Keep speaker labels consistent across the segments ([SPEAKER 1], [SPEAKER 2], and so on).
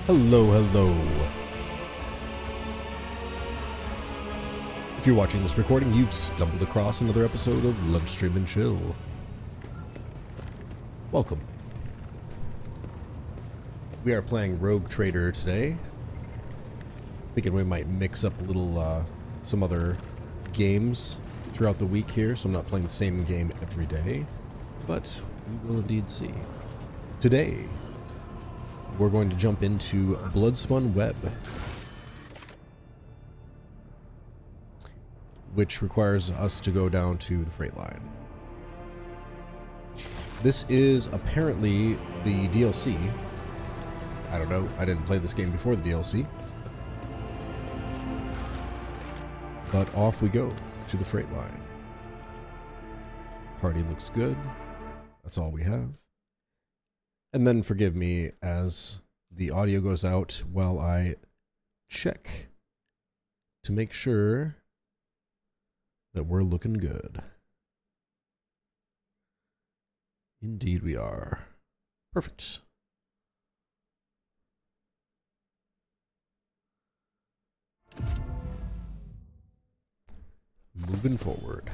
[SPEAKER 1] Hello, hello. If you're watching this recording, you've stumbled across another episode of Lunch Stream and Chill. Welcome. We are playing Rogue Trader today. Thinking we might mix up a little, some other games throughout the week here, so I'm not playing the same game every day. But we will indeed see. Today, we're going to jump into Bloodspun Web, which requires us to go down to the freight line. This is apparently the DLC. I don't know, I didn't play this game before the DLC. But off we go to the freight line. Party looks good. That's all we have. And then forgive me as the audio goes out while I check to make sure that we're looking good. Indeed we are. Perfect. Moving forward.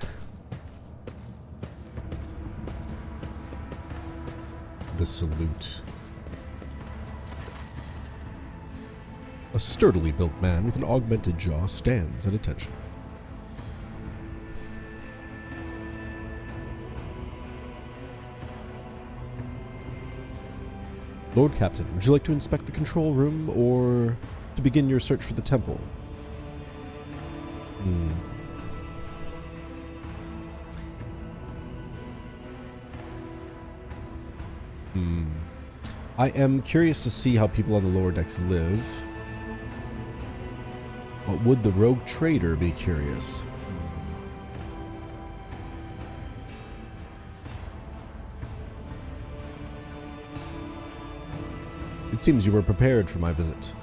[SPEAKER 1] The salute. A sturdily built man with an augmented jaw stands at attention. Lord Captain, would you like to inspect the control room or to begin your search for the temple? I am curious to see how people on the lower decks live. But would the rogue trader be curious? It seems you were prepared for my visit.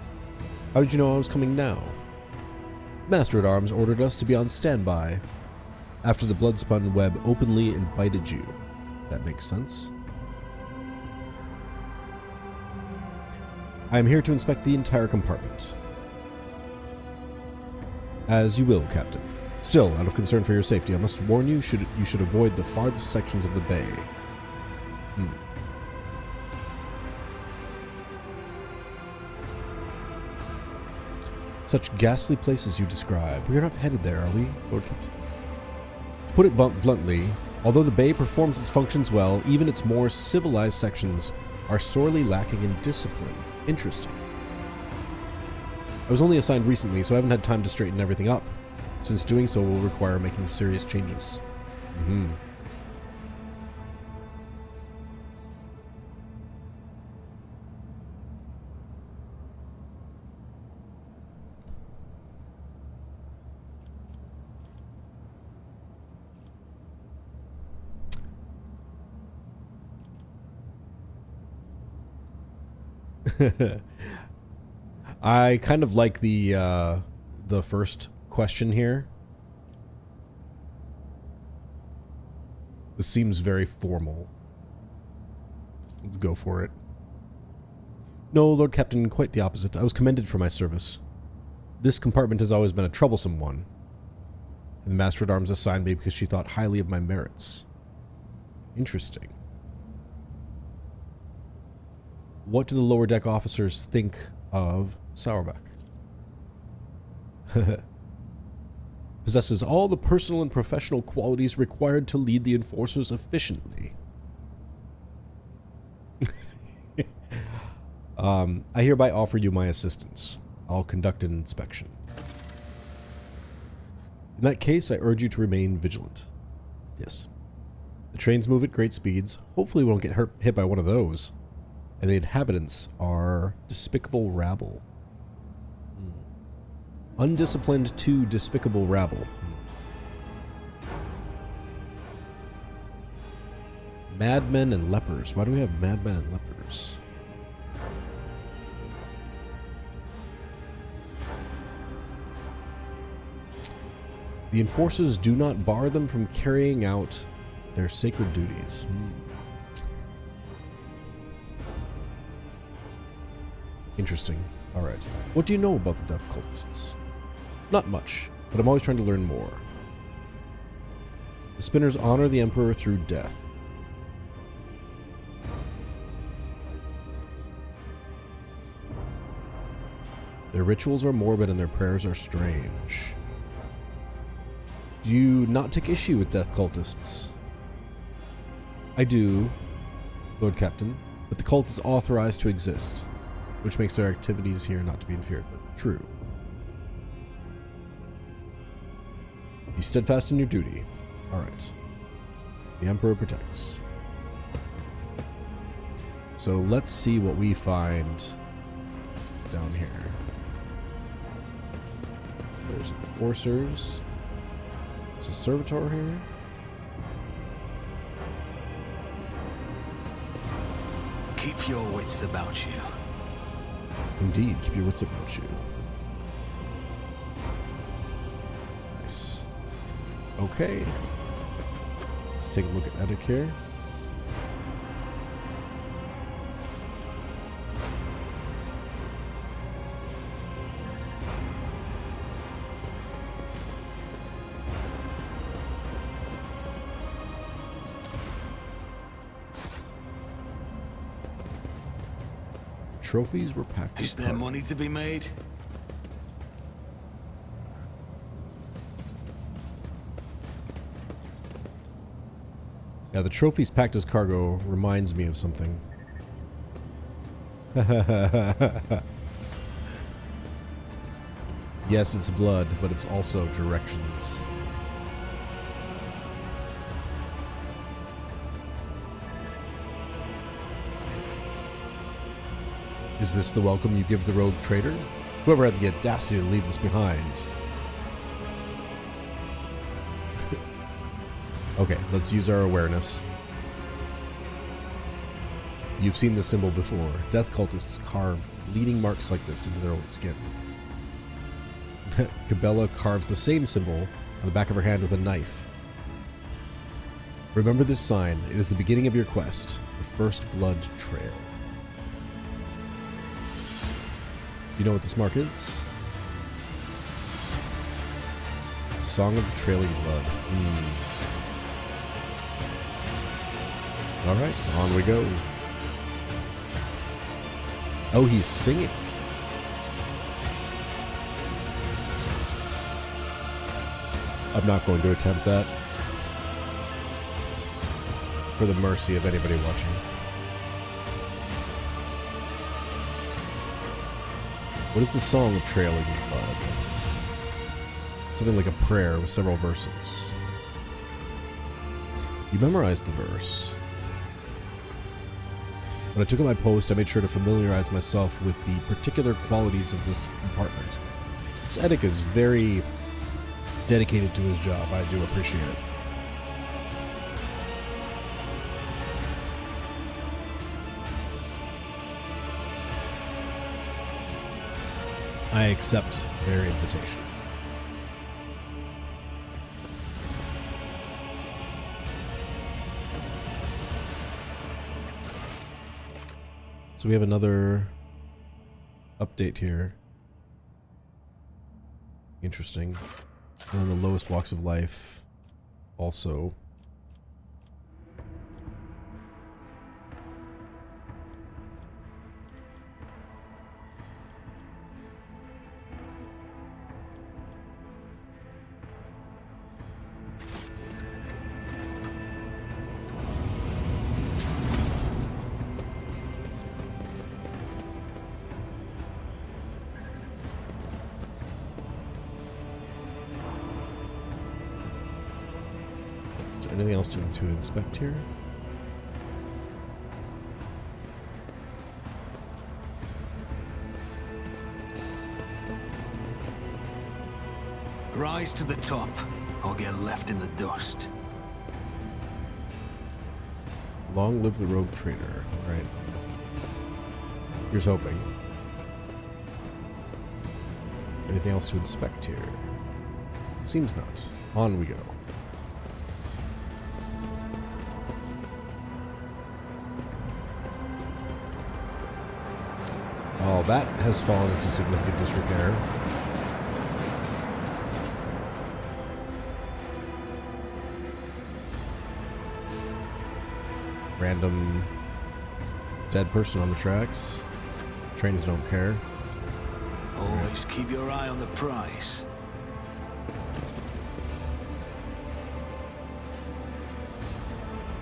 [SPEAKER 1] How did you know I was coming now? Master-at-Arms ordered us to be on standby after the Bloodspun Web openly invited you. That makes sense. I am here to inspect the entire compartment. As you will, Captain. Still, out of concern for your safety, I must warn you, you should avoid the farthest sections of the bay. Such ghastly places you describe. We are not headed there, are we, Lord Captain? To put it bluntly, although the bay performs its functions well, even its more civilized sections are sorely lacking in discipline. Interesting. I was only assigned recently, so I haven't had time to straighten everything up, since doing so will require making serious changes. I kind of like the first question here. This seems very formal. Let's go for it. No, Lord Captain, quite the opposite. I was commended for my service. This compartment has always been a troublesome one, and the Master-at-Arms assigned me because she thought highly of my merits. Interesting. What do the lower deck officers think of Sourback? Possesses all the personal and professional qualities required to lead the enforcers efficiently. I hereby offer you my assistance. I'll conduct an inspection. In that case, I urge you to remain vigilant. Yes. The trains move at great speeds. Hopefully we won't get hit by one of those. And the inhabitants are despicable rabble. Undisciplined to despicable rabble. Madmen and lepers. Why do we have madmen and lepers? The enforcers do not bar them from carrying out their sacred duties. Interesting. Alright. What do you know about the Death Cultists? Not much, but I'm always trying to learn more. The Spinners honor the Emperor through death. Their rituals are morbid and their prayers are strange. Do you not take issue with Death Cultists? I do, Lord Captain, but the cult is authorized to exist, which makes their activities here not to be interfered with. True. Be steadfast in your duty. Alright. The Emperor protects. So let's see what we find down here. There's enforcers. There's a servitor here.
[SPEAKER 2] Keep your wits about you.
[SPEAKER 1] Indeed, keep your wits about you. Nice. Okay. Let's take a look at Eddic here. Trophies were packed.
[SPEAKER 2] Is there money to be made?
[SPEAKER 1] Yeah, the trophies packed as cargo reminds me of something. Yes, it's blood, but it's also directions. Is this the welcome you give the rogue trader? Whoever had the audacity to leave this behind. Okay, let's use our awareness. You've seen this symbol before. Death cultists carve bleeding marks like this into their own skin. Cabela carves the same symbol on the back of her hand with a knife. Remember this sign. It is the beginning of your quest, the first blood trail. Do you know what this mark is? Song of the Trailing Blood. Alright, on we go. Oh, he's singing. I'm not going to attempt that. For the mercy of anybody watching. What is the Song of Trailing Blood? Something like a prayer with several verses. You memorized the verse. When I took up my post, I made sure to familiarize myself with the particular qualities of this compartment. This Edic is very dedicated to his job. I do appreciate it. I accept their invitation. So we have another update here. Interesting. And then the lowest walks of life also. Anything else to inspect here?
[SPEAKER 2] Rise to the top, or get left in the dust.
[SPEAKER 1] Long live the rogue trader. Right. Here's hoping. Anything else to inspect here? Seems not. On we go. Oh that has fallen into significant disrepair. Random dead person on the tracks. Trains don't care.
[SPEAKER 2] Always keep your eye on the prize.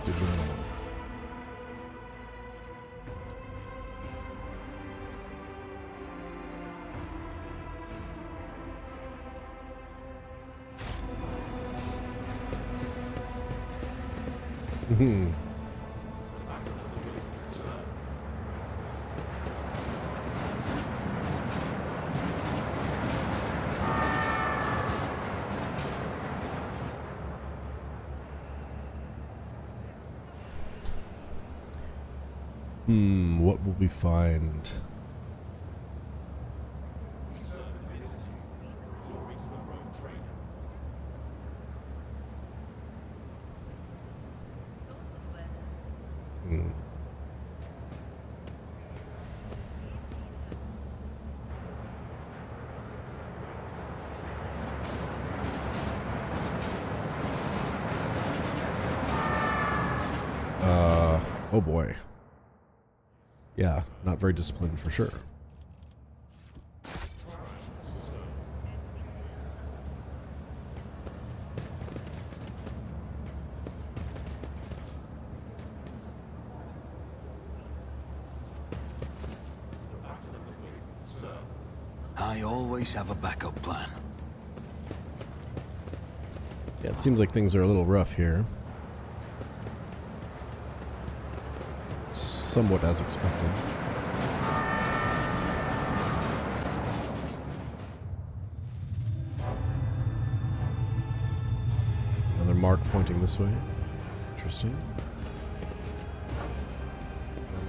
[SPEAKER 1] Digital. What will we find? Oh boy. Yeah, not very disciplined for sure.
[SPEAKER 2] I always have a backup plan.
[SPEAKER 1] Yeah, it seems like things are a little rough here. Somewhat as expected. Another mark pointing this way. Interesting.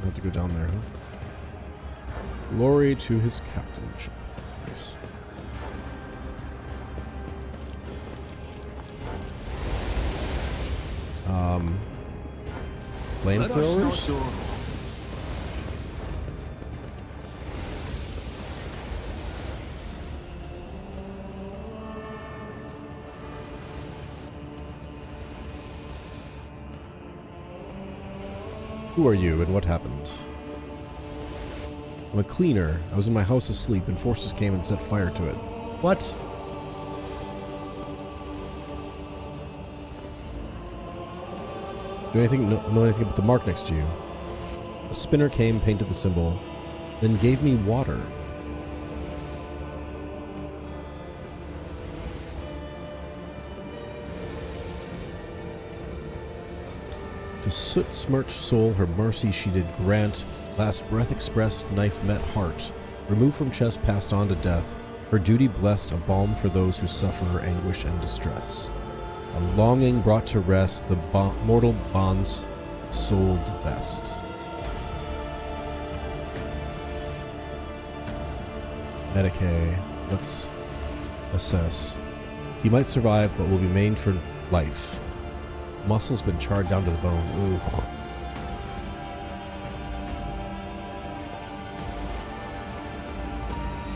[SPEAKER 1] I have to go down there, huh? Glory to his captainship. Nice. Flamethrowers? Who are you and what happened? I'm a cleaner. I was in my house asleep and forces came and set fire to it. What? Do anything know anything about the mark next to you? A spinner came, painted the symbol, then gave me water. To soot-smirched soul her mercy she did grant, last breath expressed, knife met heart, removed from chest passed on to death, her duty blessed, a balm for those who suffer anguish and distress. A longing brought to rest, the mortal bonds souled vest. Medicae, let's assess. He might survive, but will be maimed for life. Muscle's been charred down to the bone. Ooh.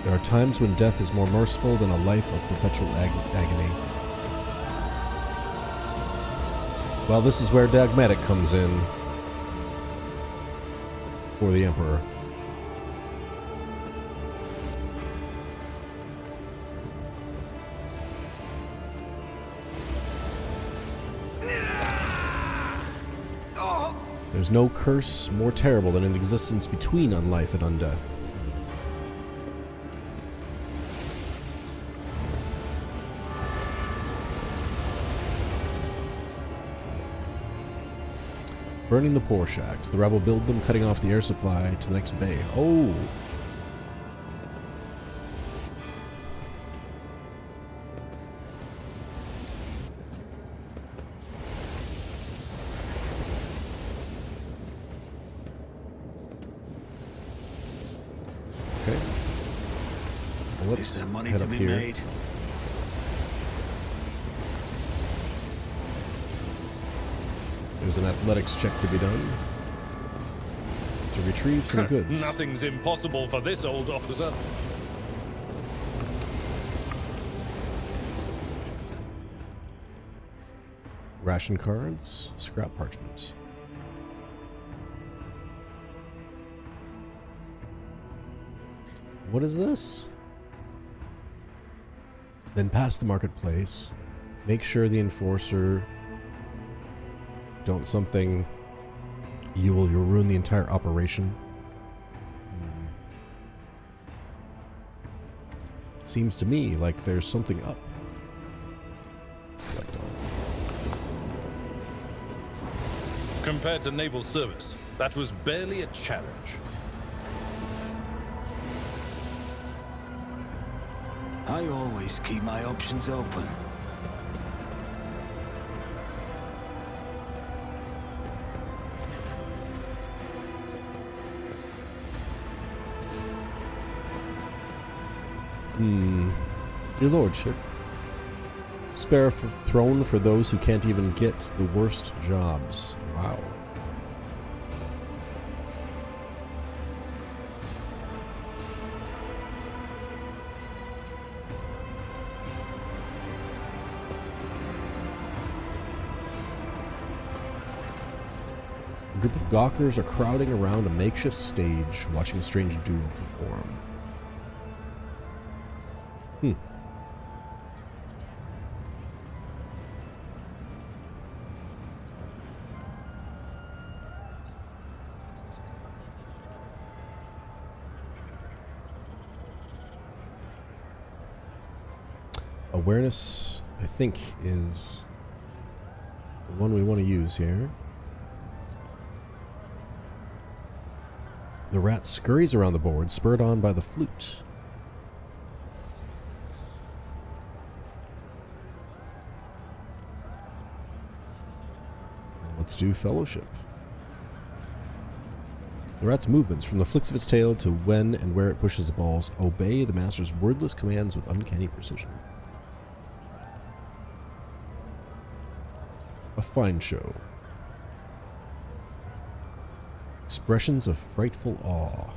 [SPEAKER 1] There are times when death is more merciful than a life of perpetual agony. Well, this is where Dogmatic comes in for the Emperor. There's no curse more terrible than an existence between unlife and undeath. Burning the poor shacks. The rebel build them, cutting off the air supply to the next bay. Oh! Okay. Well, let's head up here. There's an athletics check to be done. to retrieve some goods.
[SPEAKER 3] Nothing's impossible for this old officer.
[SPEAKER 1] Ration cards, scrap parchment. What is this? Then pass the marketplace. Make sure the enforcer don't something. You'll ruin the entire operation. Seems to me like there's something up. Select all.
[SPEAKER 3] Compared to naval service, that was barely a challenge.
[SPEAKER 2] I always keep my options open.
[SPEAKER 1] Your lordship. Spare a throne for those who can't even get the worst jobs. Wow. A group of gawkers are crowding around a makeshift stage, watching a strange duel perform. Awareness, I think, is the one we want to use here. The rat scurries around the board, spurred on by the flute. Let's do fellowship. The rat's movements, from the flicks of its tail to when and where it pushes the balls, obey the master's wordless commands with uncanny precision. A fine show. Expressions of frightful awe.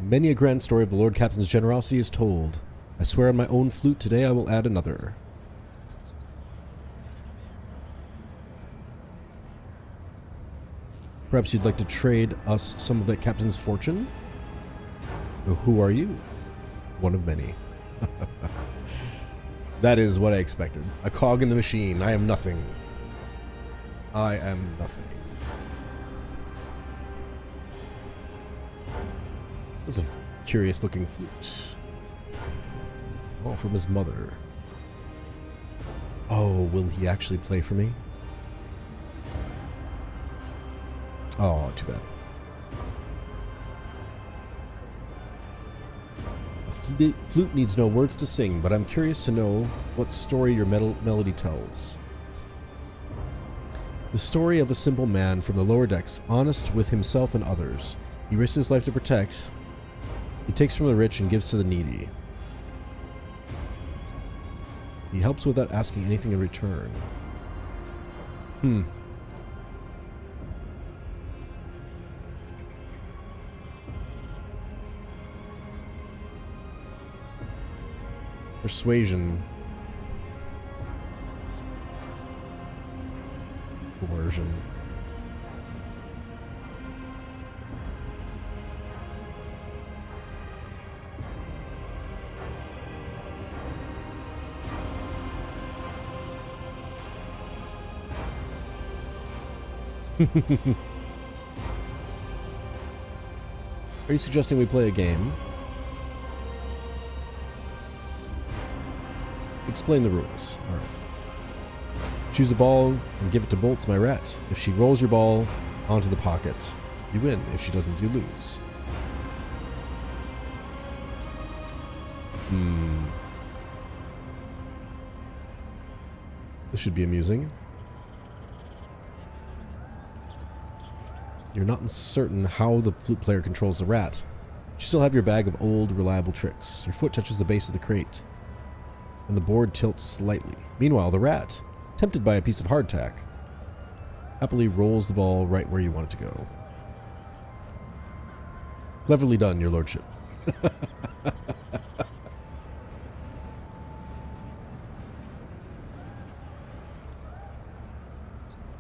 [SPEAKER 1] Many a grand story of the Lord Captain's generosity is told. I swear on my own flute today I will add another. Perhaps you'd like to trade us some of that captain's fortune? Who are you? One of many. That is what I expected. A cog in the machine. I am nothing. I am nothing. That's a curious looking flute. All from his mother. Oh, will he actually play for me? Oh, too bad. A flute needs no words to sing, but I'm curious to know what story your melody tells. The story of a simple man from the lower decks, honest with himself and others. He risks his life to protect. He takes from the rich and gives to the needy. He helps without asking anything in return. Persuasion. Coercion. Are you suggesting we play a game? Explain the rules. All right. Choose a ball and give it to Bolts, my rat. If she rolls your ball onto the pocket, you win. If she doesn't, you lose. This should be amusing. You're not certain how the flute player controls the rat. You still have your bag of old, reliable tricks. Your foot touches the base of the crate, and the board tilts slightly. Meanwhile, the rat, tempted by a piece of hardtack, happily rolls the ball right where you want it to go. Cleverly done, your lordship.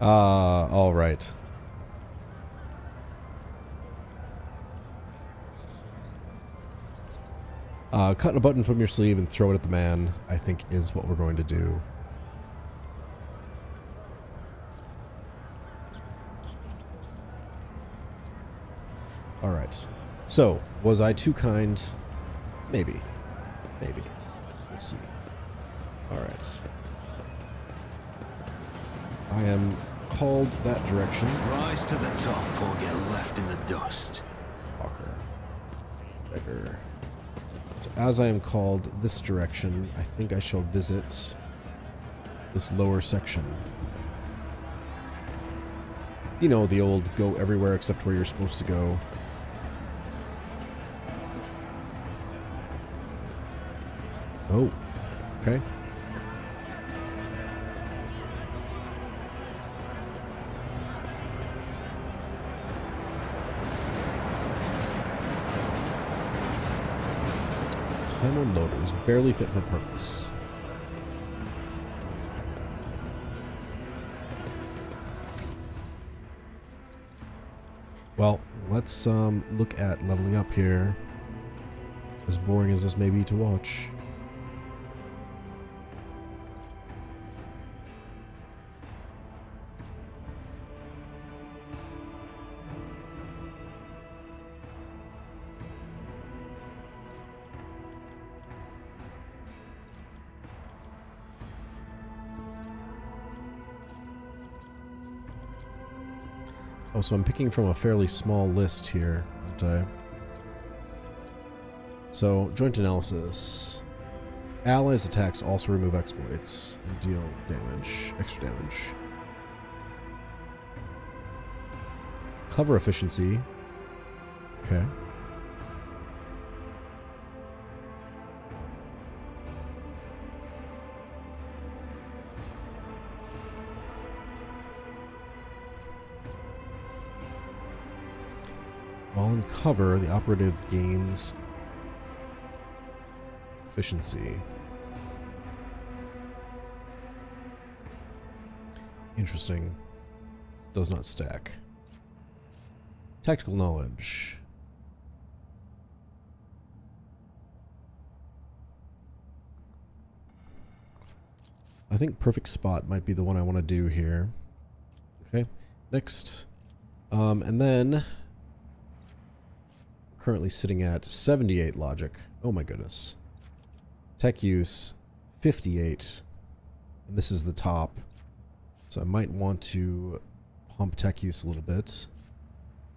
[SPEAKER 1] All right. Cut a button from your sleeve and throw it at the man, I think is what we're going to do. Alright. So, was I too kind? Maybe. Maybe. We'll see. Alright. I am called that direction.
[SPEAKER 2] Rise to the top or get left in the dust.
[SPEAKER 1] Walker. Beggar. So as I am called this direction, I think I shall visit this lower section. You know, the old go everywhere except where you're supposed to go. Oh, okay. Time unloaded is barely fit for purpose. Well, let's look at leveling up here. As boring as this may be to watch. Oh, so I'm picking from a fairly small list here, aren't I? So, joint analysis. Allies' attacks also remove exploits and deal damage, extra damage. Cover efficiency. Okay. While in cover, the operative gains efficiency. Interesting. Does not stack. Tactical knowledge. I think perfect spot might be the one I want to do here. Okay. Next. And then currently sitting at 78 logic. Oh my goodness. Tech use 58. And this is the top. So I might want to pump tech use a little bit.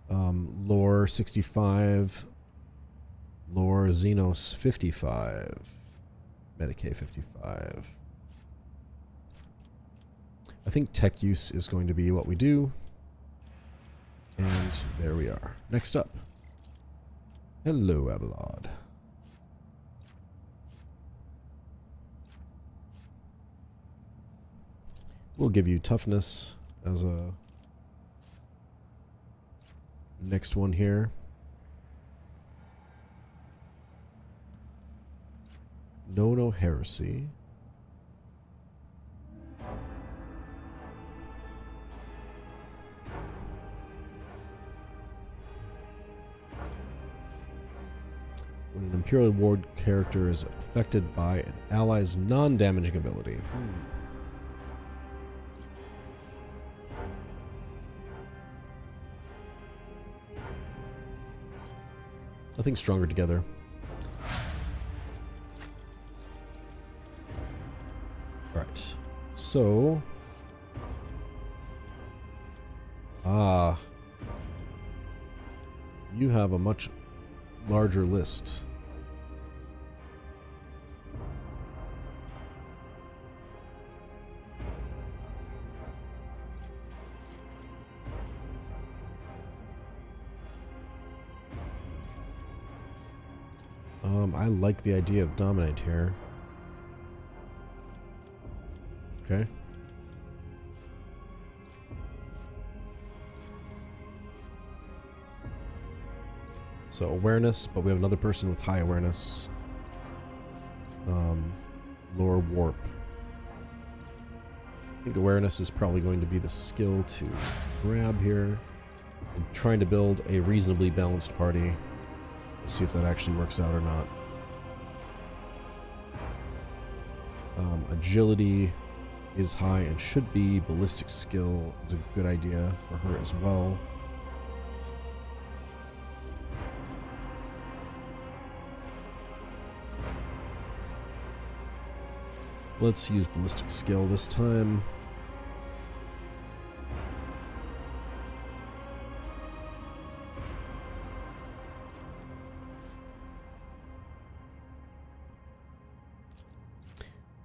[SPEAKER 1] Lore 65. Lore Xenos 55. Medicae 55. I think tech use is going to be what we do. And there we are. Next up. Hello, Abelard. We'll give you toughness as a next one here. No heresy. When an Imperial Ward character is affected by an ally's non-damaging ability. I think stronger together. Alright. So. You have a much larger list. I like the idea of dominate here. Okay. So awareness, but we have another person with high awareness. Lore warp. I think awareness is probably going to be the skill to grab here. I'm trying to build a reasonably balanced party. We'll see if that actually works out or not. Agility is high and should be. Ballistic skill is a good idea for her as well. Let's use ballistic skill this time.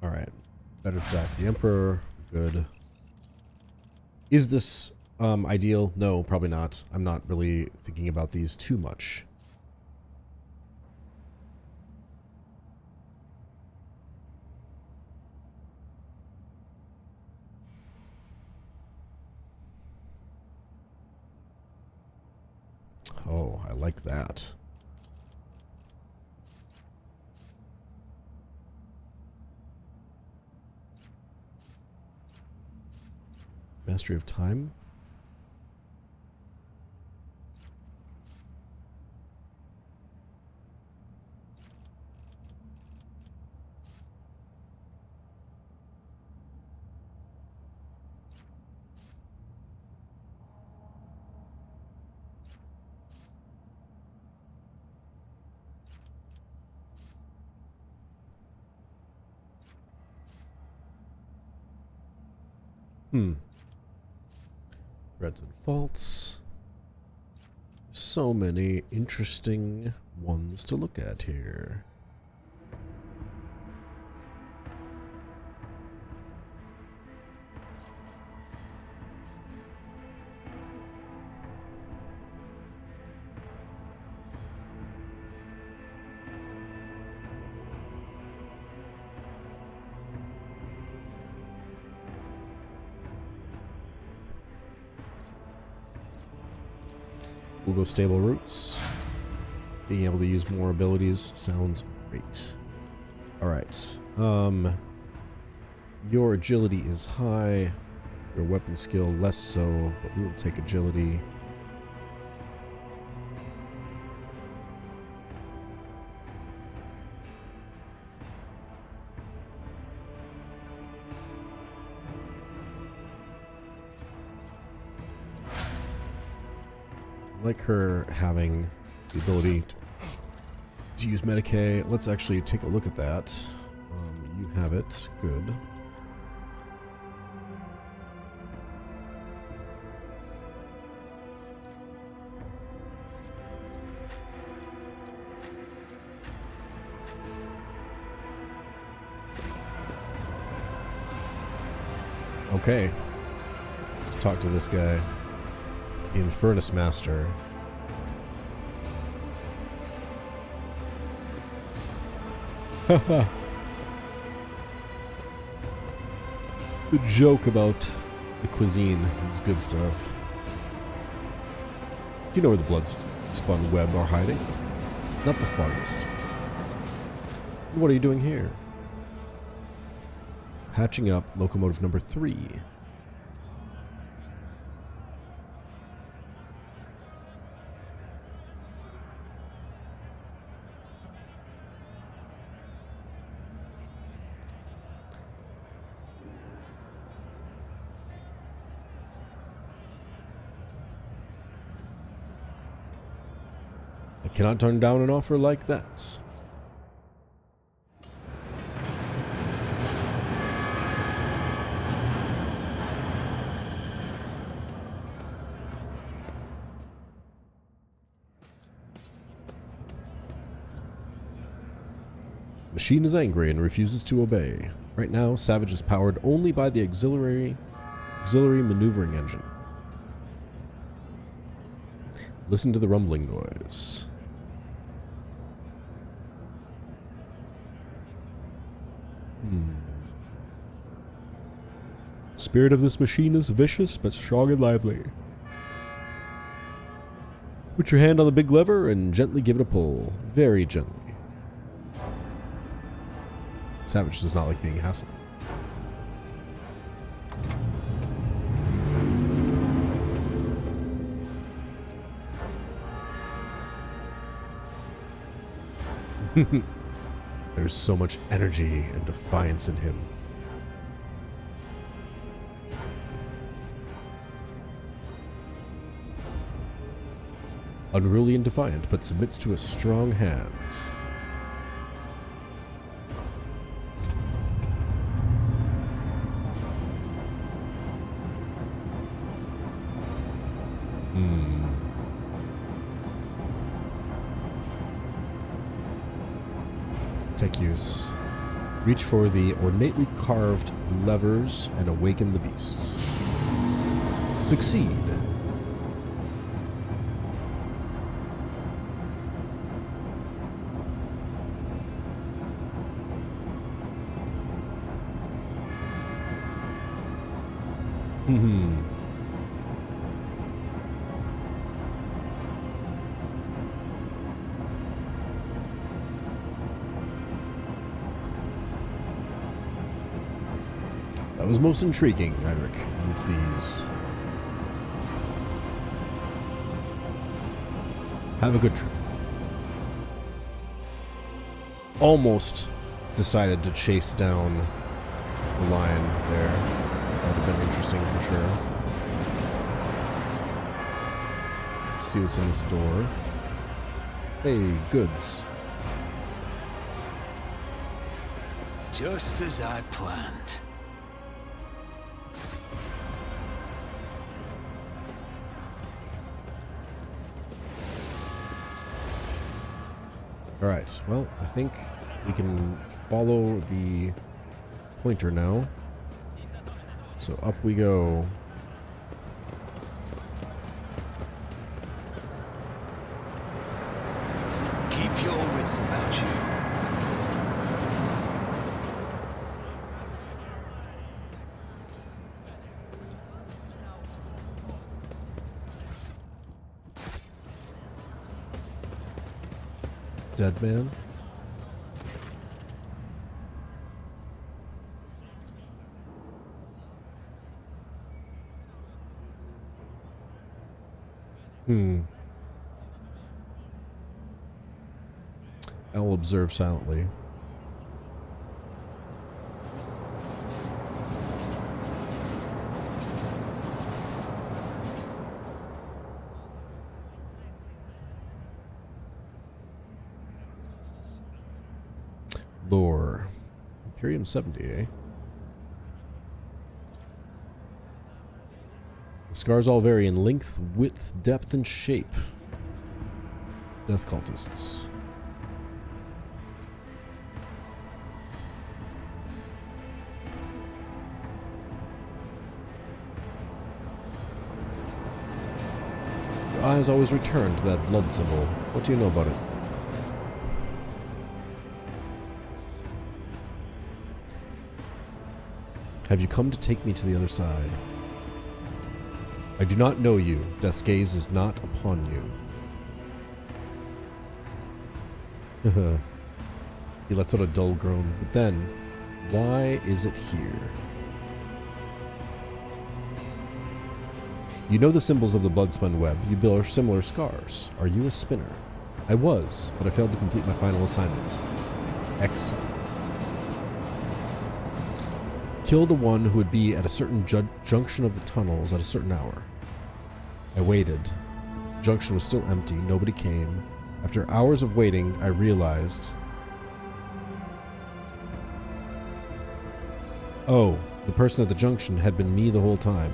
[SPEAKER 1] Alright. Better draft the Emperor. Good. Is this ideal? No, probably not. I'm not really thinking about these too much. Oh, I like that. Mastery of time? Threads and faults. So many interesting ones to look at here. We'll go stable roots. Being able to use more abilities sounds great. Alright. Your agility is high. Your weapon skill less so, but we will take agility. I like her having the ability to use Medicae. Let's actually take a look at that. You have it. Good. Okay. Let's talk to this guy. The Infernus Master. Haha. The joke about the cuisine is good stuff. Do you know where the Bloodspun Web are hiding? Not the farthest. What are you doing here? Hatching up locomotive number 3. I cannot turn down an offer like that. Machine is angry and refuses to obey. Right now, Savage is powered only by the auxiliary maneuvering engine. Listen to the rumbling noise. Spirit of this machine is vicious but strong and lively. Put your hand on the big lever and gently give it a pull. Very gently. Savage does not like being hassled. There's so much energy and defiance in him. Unruly and defiant, but submits to a strong hand. Tech use. Reach for the ornately carved levers and awaken the beast. Succeed. That was most intriguing, Heinrich. I'm pleased. Have a good trip. Almost decided to chase down the lion there. That would have been interesting for sure. Let's see what's in this door. Hey, goods.
[SPEAKER 2] Just as I planned.
[SPEAKER 1] Alright, well, I think we can follow the pointer now. So up we go.
[SPEAKER 2] Keep your wits about you.
[SPEAKER 1] Dead man. I will observe silently. Lore. Imperium 70, eh? The scars all vary in length, width, depth, and shape. Death cultists. Your eyes always return to that blood symbol. What do you know about it? Have you come to take me to the other side? I do not know you. Death's gaze is not upon you. He lets out a dull groan, but then, why is it here? You know the symbols of the Bloodspun Web. You bear similar scars. Are you a spinner? I was, but I failed to complete my final assignment. Excellent. Kill the one who would be at a certain junction of the tunnels at a certain hour. I waited. The junction was still empty. Nobody came. After hours of waiting, I realized... Oh, the person at the junction had been me the whole time.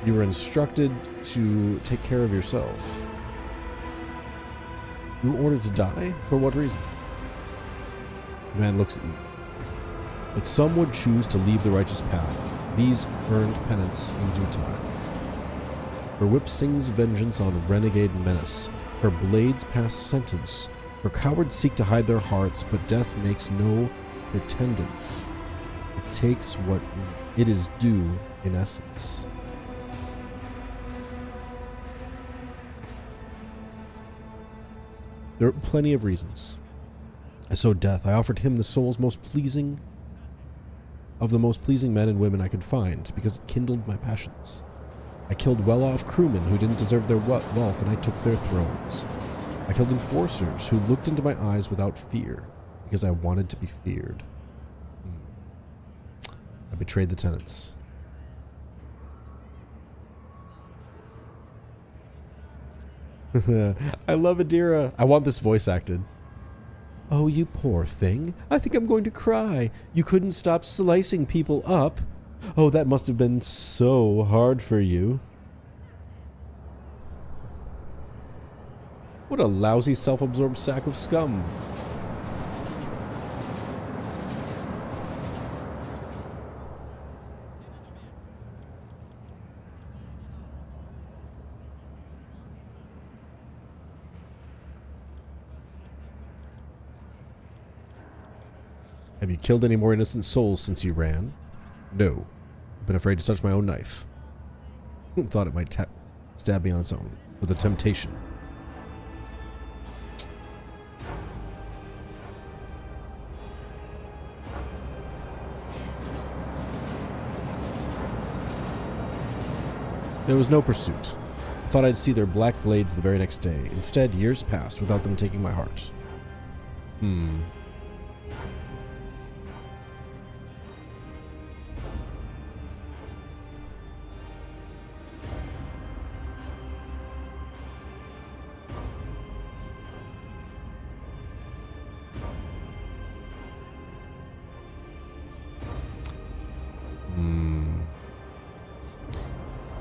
[SPEAKER 1] You were instructed to take care of yourself. You were ordered to die? For what reason? The man looks at you. But some would choose to leave the righteous path. These earned penance in due time. Her whip sings vengeance on renegade menace. Her blades pass sentence. Her cowards seek to hide their hearts, but death makes no pretendance. It takes what it is due in essence. There are plenty of reasons. I sowed death. I offered him the soul's most pleasing of the most pleasing men and women I could find, because it kindled my passions. I killed well-off crewmen who didn't deserve their wealth, and I took their thrones. I killed enforcers who looked into my eyes without fear, because I wanted to be feared. I betrayed the tenants. I love Adira. I want this voice acted. Oh, you poor thing. I think I'm going to cry. You couldn't stop slicing people up. Oh, that must have been so hard for you. What a lousy, self-absorbed sack of scum. Have you killed any more innocent souls since you ran? No. I've been afraid to touch my own knife. Thought it might stab me on its own, with a temptation. There was no pursuit. I thought I'd see their black blades the very next day. Instead, years passed without them taking my heart.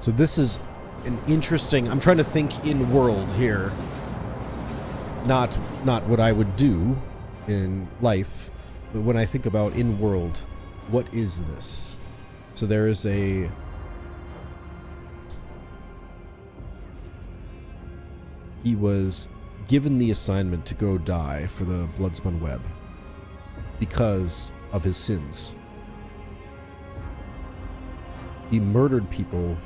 [SPEAKER 1] So this is an interesting... I'm trying to think in world here. Not what I would do in life, but when I think about in world, what is this? So there is a... He was given the assignment to go die for the Bloodspun Web because of his sins. He murdered people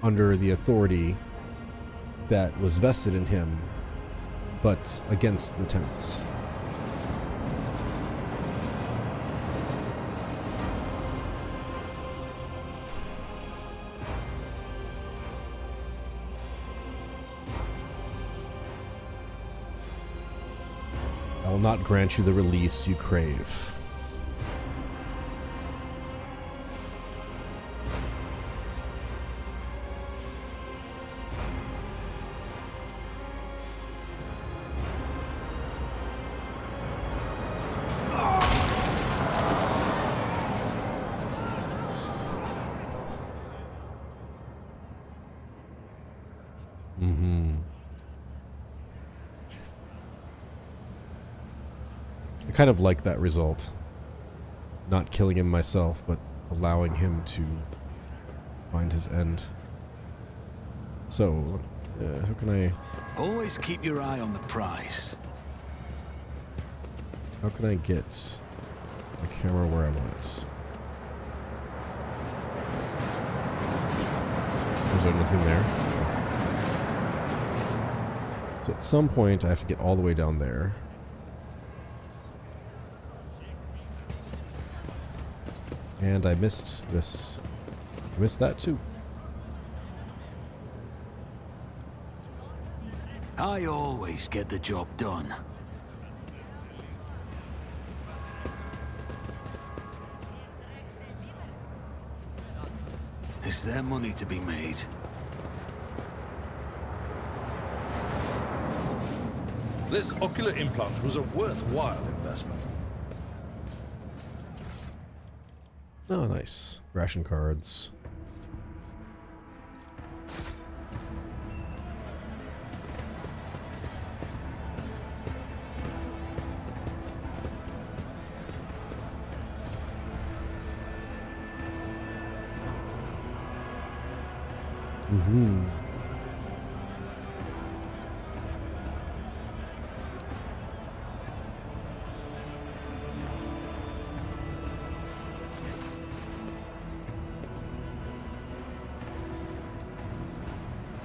[SPEAKER 1] under the authority that was vested in him, but against the tenants. I will not grant you the release you crave. I kind of like that result. Not killing him myself, but allowing him to find his end. So, how can I...
[SPEAKER 2] Always keep your eye on the prize.
[SPEAKER 1] How can I get my camera where I want it? Is there nothing there? So at some point I have to get all the way down there. And I missed this. I missed that too.
[SPEAKER 2] I always get the job done. Is there money to be made?
[SPEAKER 3] This ocular implant was a worthwhile investment.
[SPEAKER 1] Oh, nice. Ration cards.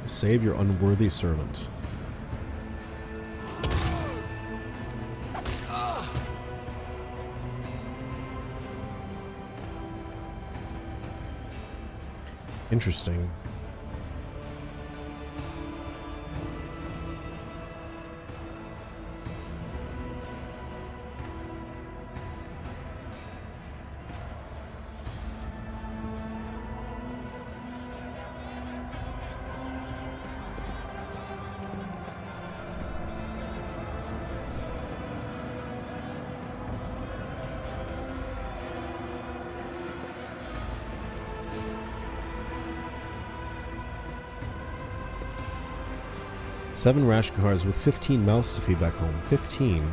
[SPEAKER 1] Save your unworthy servant. Interesting. Seven ration cars with 15 mouse to feed back home. 15.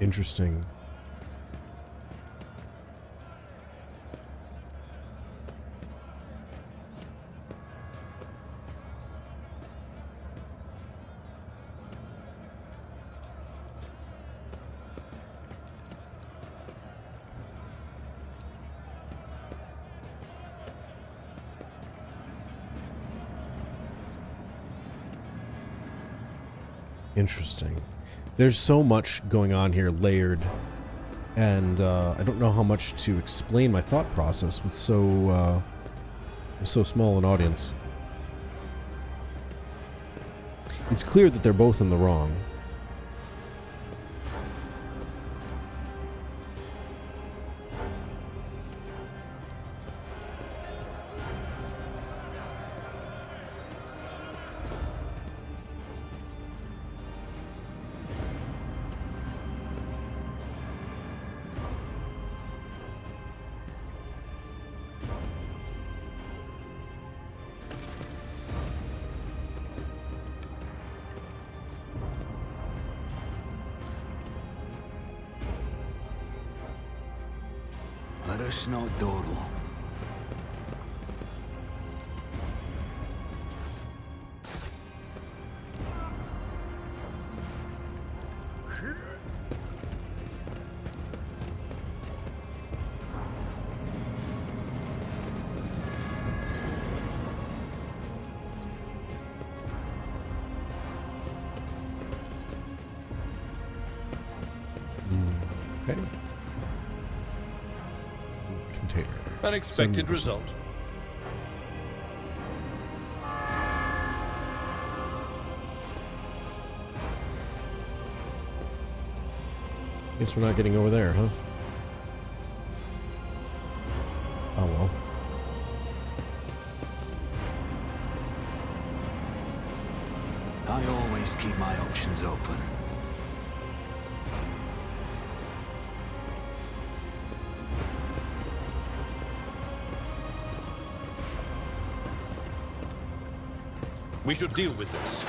[SPEAKER 1] Interesting. Interesting. There's so much going on here, layered, and I don't know how much to explain my thought process with so small an audience. It's clear that they're both in the wrong.
[SPEAKER 2] Let us not dawdle.
[SPEAKER 1] Okay. Container.
[SPEAKER 3] Unexpected
[SPEAKER 1] 70%.
[SPEAKER 3] result.
[SPEAKER 1] Guess we're not getting over there, huh? Oh well.
[SPEAKER 2] I always keep my options open.
[SPEAKER 3] We should deal with this.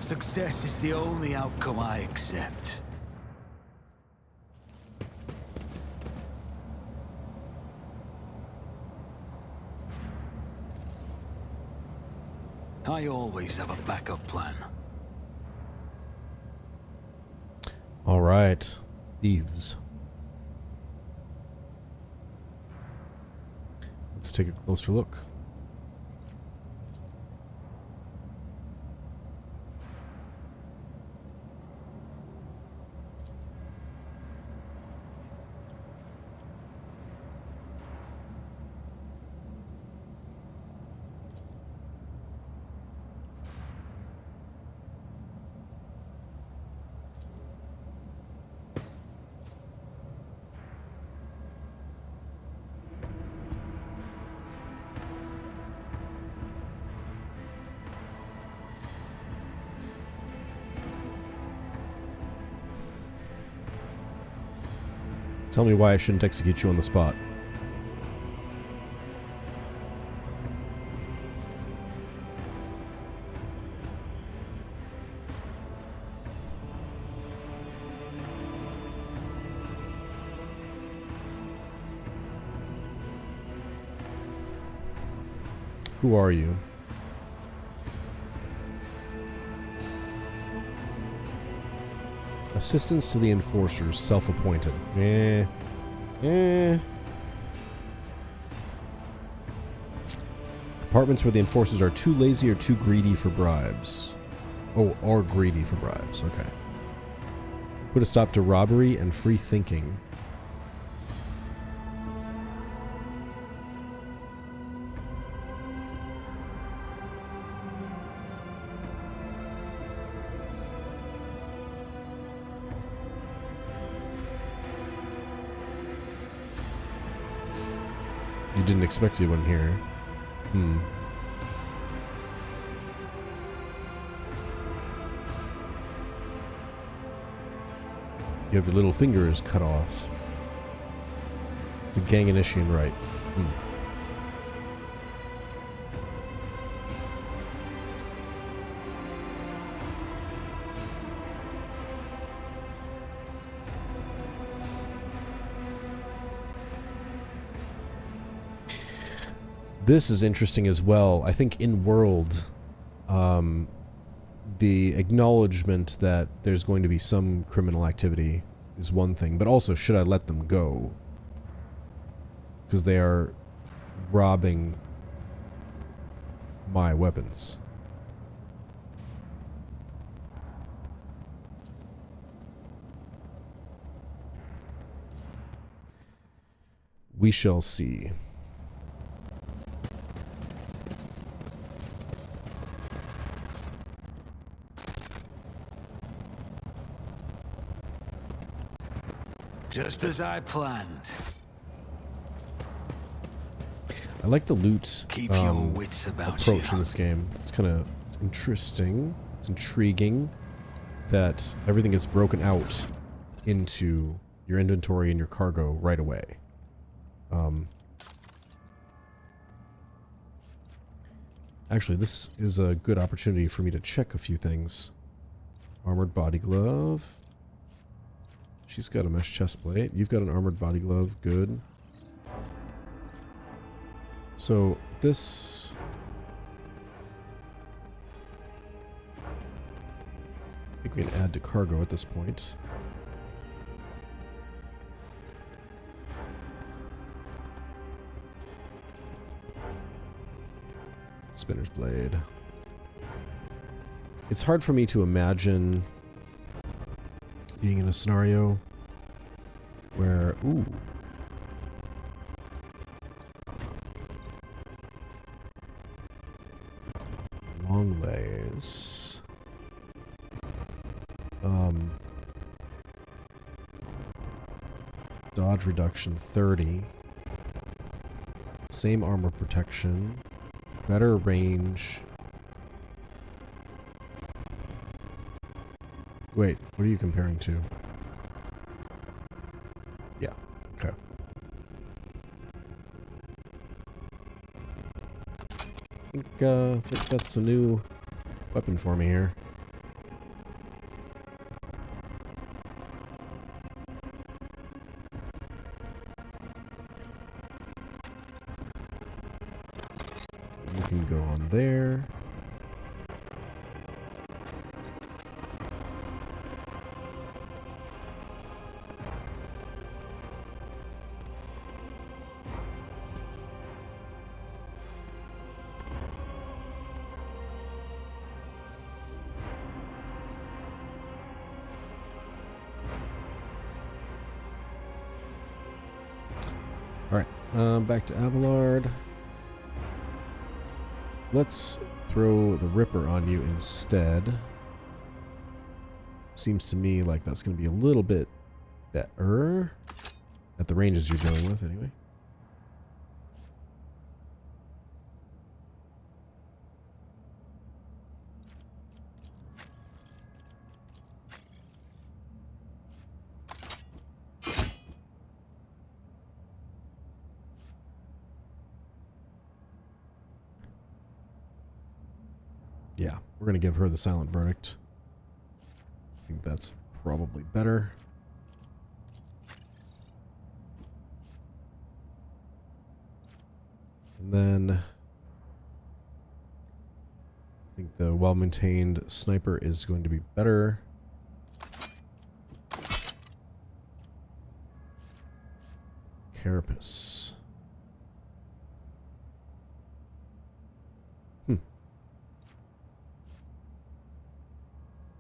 [SPEAKER 2] Success is the only outcome I accept. I always have a backup plan.
[SPEAKER 1] All right, thieves. Let's take a closer look. Tell me why I shouldn't execute you on the spot. Who are you? Assistance to the enforcers, self-appointed. Departments where the enforcers are too lazy or too greedy for bribes. Oh, or greedy for bribes. Okay. Put a stop to robbery and free thinking. You didn't expect anyone here. You have your little fingers cut off. The gang initiation right. This is interesting as well. I think in world, the acknowledgement that there's going to be some criminal activity is one thing, but also should I let them go? Because they are robbing my weapons. We shall see.
[SPEAKER 2] Just as I planned.
[SPEAKER 1] I like the loot
[SPEAKER 2] Keep your wits about
[SPEAKER 1] approach
[SPEAKER 2] you.
[SPEAKER 1] in this game. It's kind of interesting. It's intriguing that everything gets broken out into your inventory and your cargo right away. Actually, this is a good opportunity for me to check a few things. Armored body glove. She's got a mesh chest plate. You've got an armored body glove. Good. So this... I think we can add to cargo at this point. Spinner's blade. It's hard for me to imagine being in a scenario where, ooh, long lays, dodge reduction 30, same armor protection, better range. Wait, what are you comparing to? Yeah, okay. I think that's a new weapon for me here. You can go on there. Alright, back to Abelard. Let's throw the Ripper on you instead. Seems to me like that's going to be a little bit better. At the ranges you're dealing with, anyway. Yeah, we're going to give her the silent verdict. I think that's probably better. And then I think the well-maintained sniper is going to be better. Carapace.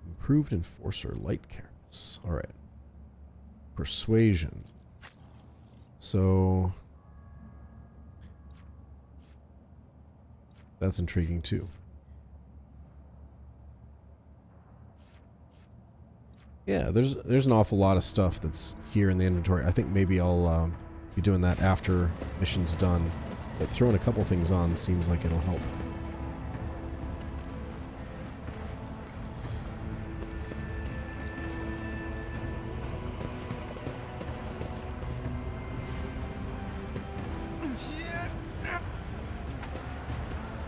[SPEAKER 1] Improved Enforcer, light carapace. Alright. Persuasion. So that's intriguing too. Yeah, there's an awful lot of stuff that's here in the inventory. I think maybe I'll be doing that after mission's done. But throwing a couple things on seems like it'll help.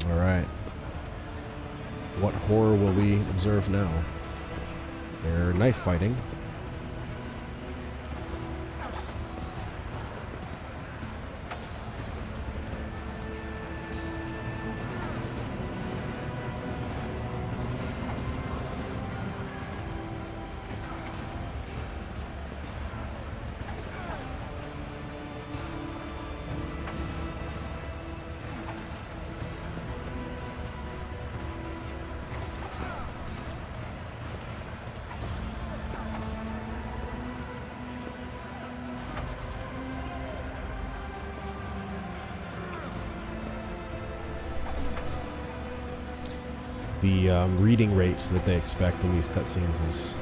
[SPEAKER 1] Alright. What horror will we observe now? They're knife fighting. The reading rate that they expect in these cutscenes is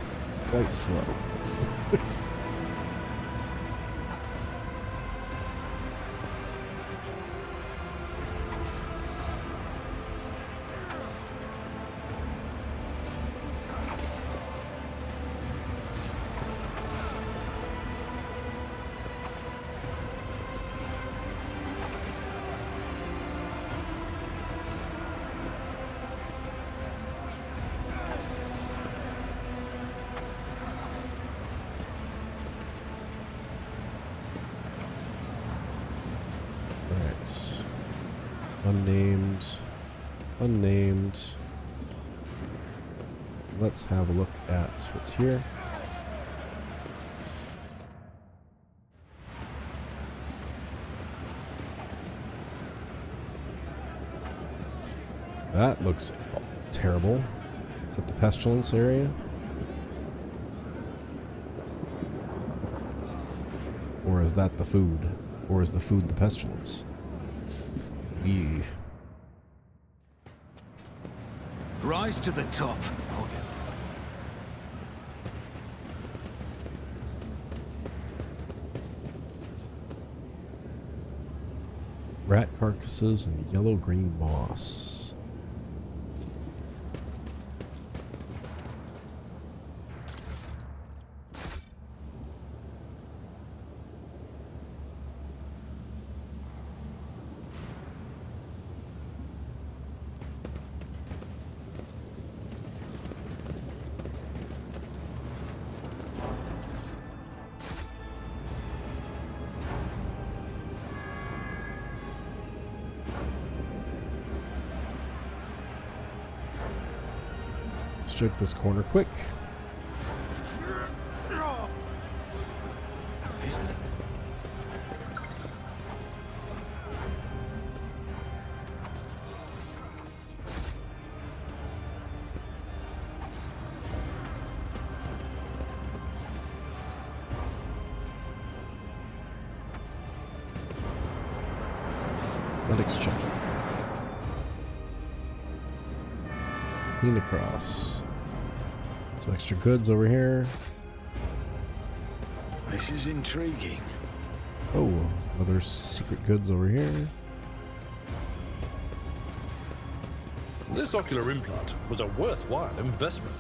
[SPEAKER 1] quite slow. Unnamed. Let's have a look at what's here. That looks terrible. Is that the pestilence area? Or is that the food? Or is the food the pestilence? Eee.
[SPEAKER 2] Rise to the top. Oh, yeah.
[SPEAKER 1] Rat carcasses and yellow-green moss. Let's check this corner quick. Athletics check. Clean across. Some extra goods over here.
[SPEAKER 2] This is intriguing.
[SPEAKER 1] Oh, other secret goods over here.
[SPEAKER 3] This ocular implant was a worthwhile investment.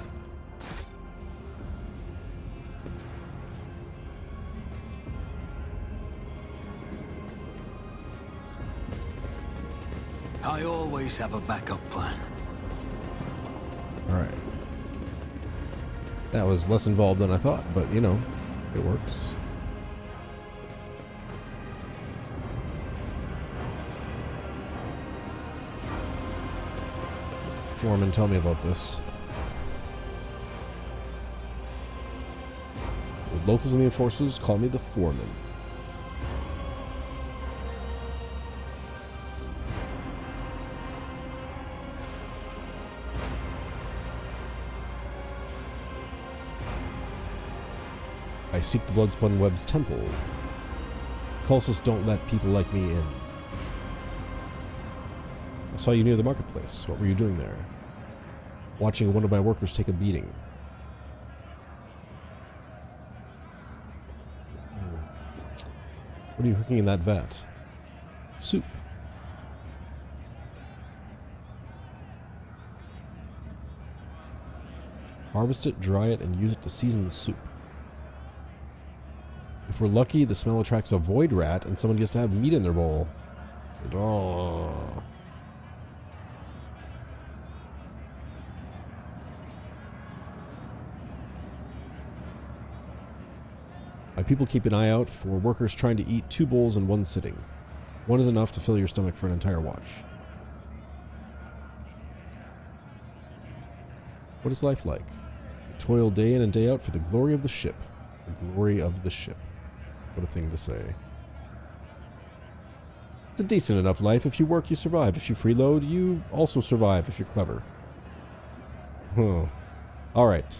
[SPEAKER 2] I always have a backup plan.
[SPEAKER 1] Alright. That was less involved than I thought, but you know, it works. Foreman, tell me about this. The locals and the enforcers call me the foreman. I seek the Bloodspun Web's temple. Cultists don't let people like me in. I saw you near the marketplace. What were you doing there? Watching one of my workers take a beating. What are you cooking in that vat? Soup. Harvest it, dry it, and use it to season the soup. If we're lucky, the smell attracts a void rat and someone gets to have meat in their bowl. Oh. My people keep an eye out for workers trying to eat 2 bowls in one sitting. One is enough to fill your stomach for an entire watch. What is life like? You toil day in and day out for the glory of the ship. The glory of the ship. What a thing to say. It's a decent enough life. If you work, you survive. If you freeload, you also survive if you're clever. Huh. Alright.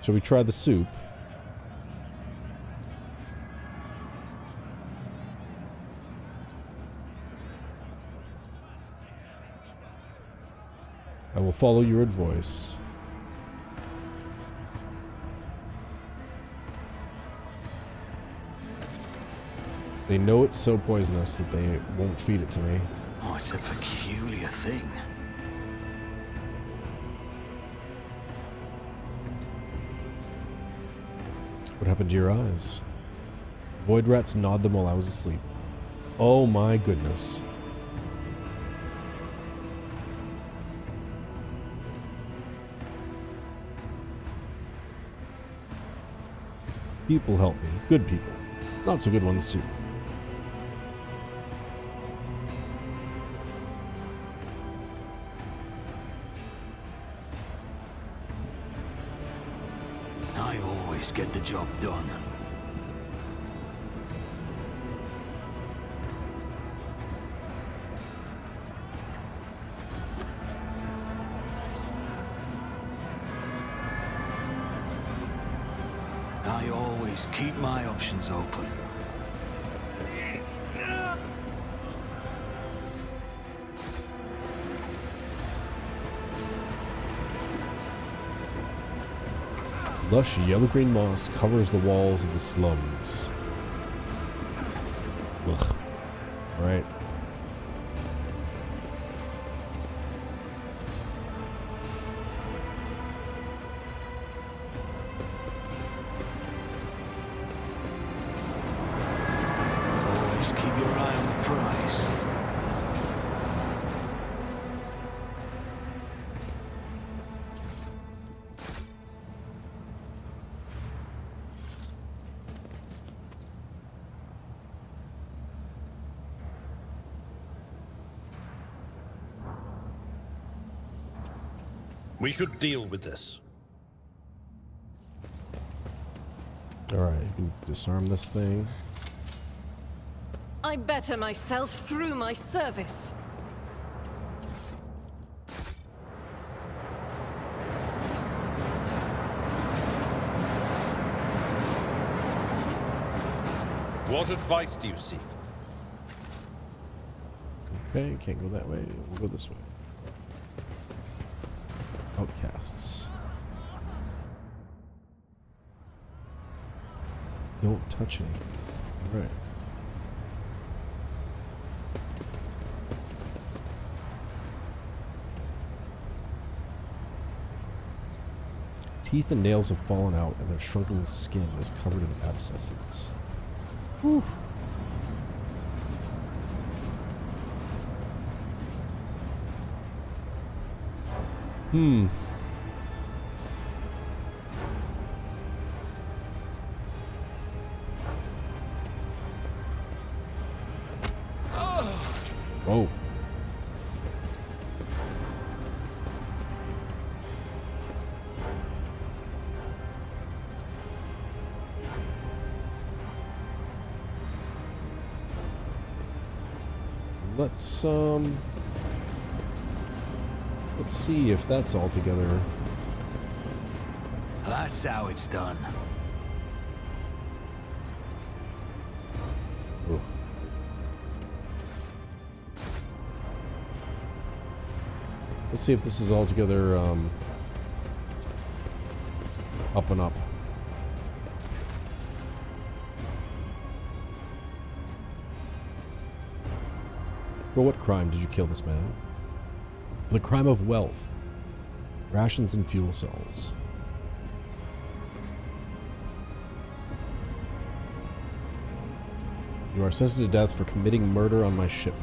[SPEAKER 1] Shall we try the soup? I will follow your advice. They know it's so poisonous that they won't feed it to me.
[SPEAKER 2] Oh, it's a peculiar thing.
[SPEAKER 1] What happened to your eyes? Void rats gnawed them while I was asleep. Oh my goodness. People help me. Good people. Not so good ones, too.
[SPEAKER 2] I always get the job done. I always keep my options open.
[SPEAKER 1] Lush yellow-green moss covers the walls of the slums. Ugh. Right.
[SPEAKER 2] Always keep your eye on the prize.
[SPEAKER 3] We should deal with this.
[SPEAKER 1] Alright, you can disarm this thing.
[SPEAKER 4] I better myself through my service.
[SPEAKER 3] What advice do you seek?
[SPEAKER 1] Okay, can't go that way. We'll go this way. Outcasts. Don't touch anything. Alright. Teeth and nails have fallen out, and their shrunken skin is covered in abscesses. Whew. let's see if that's all together.
[SPEAKER 2] That's how it's done.
[SPEAKER 1] Ugh. Let's see if this is all together up and up. For what crime did you kill this man? For the crime of wealth, rations and fuel cells. You are sentenced to death for committing murder on my ship.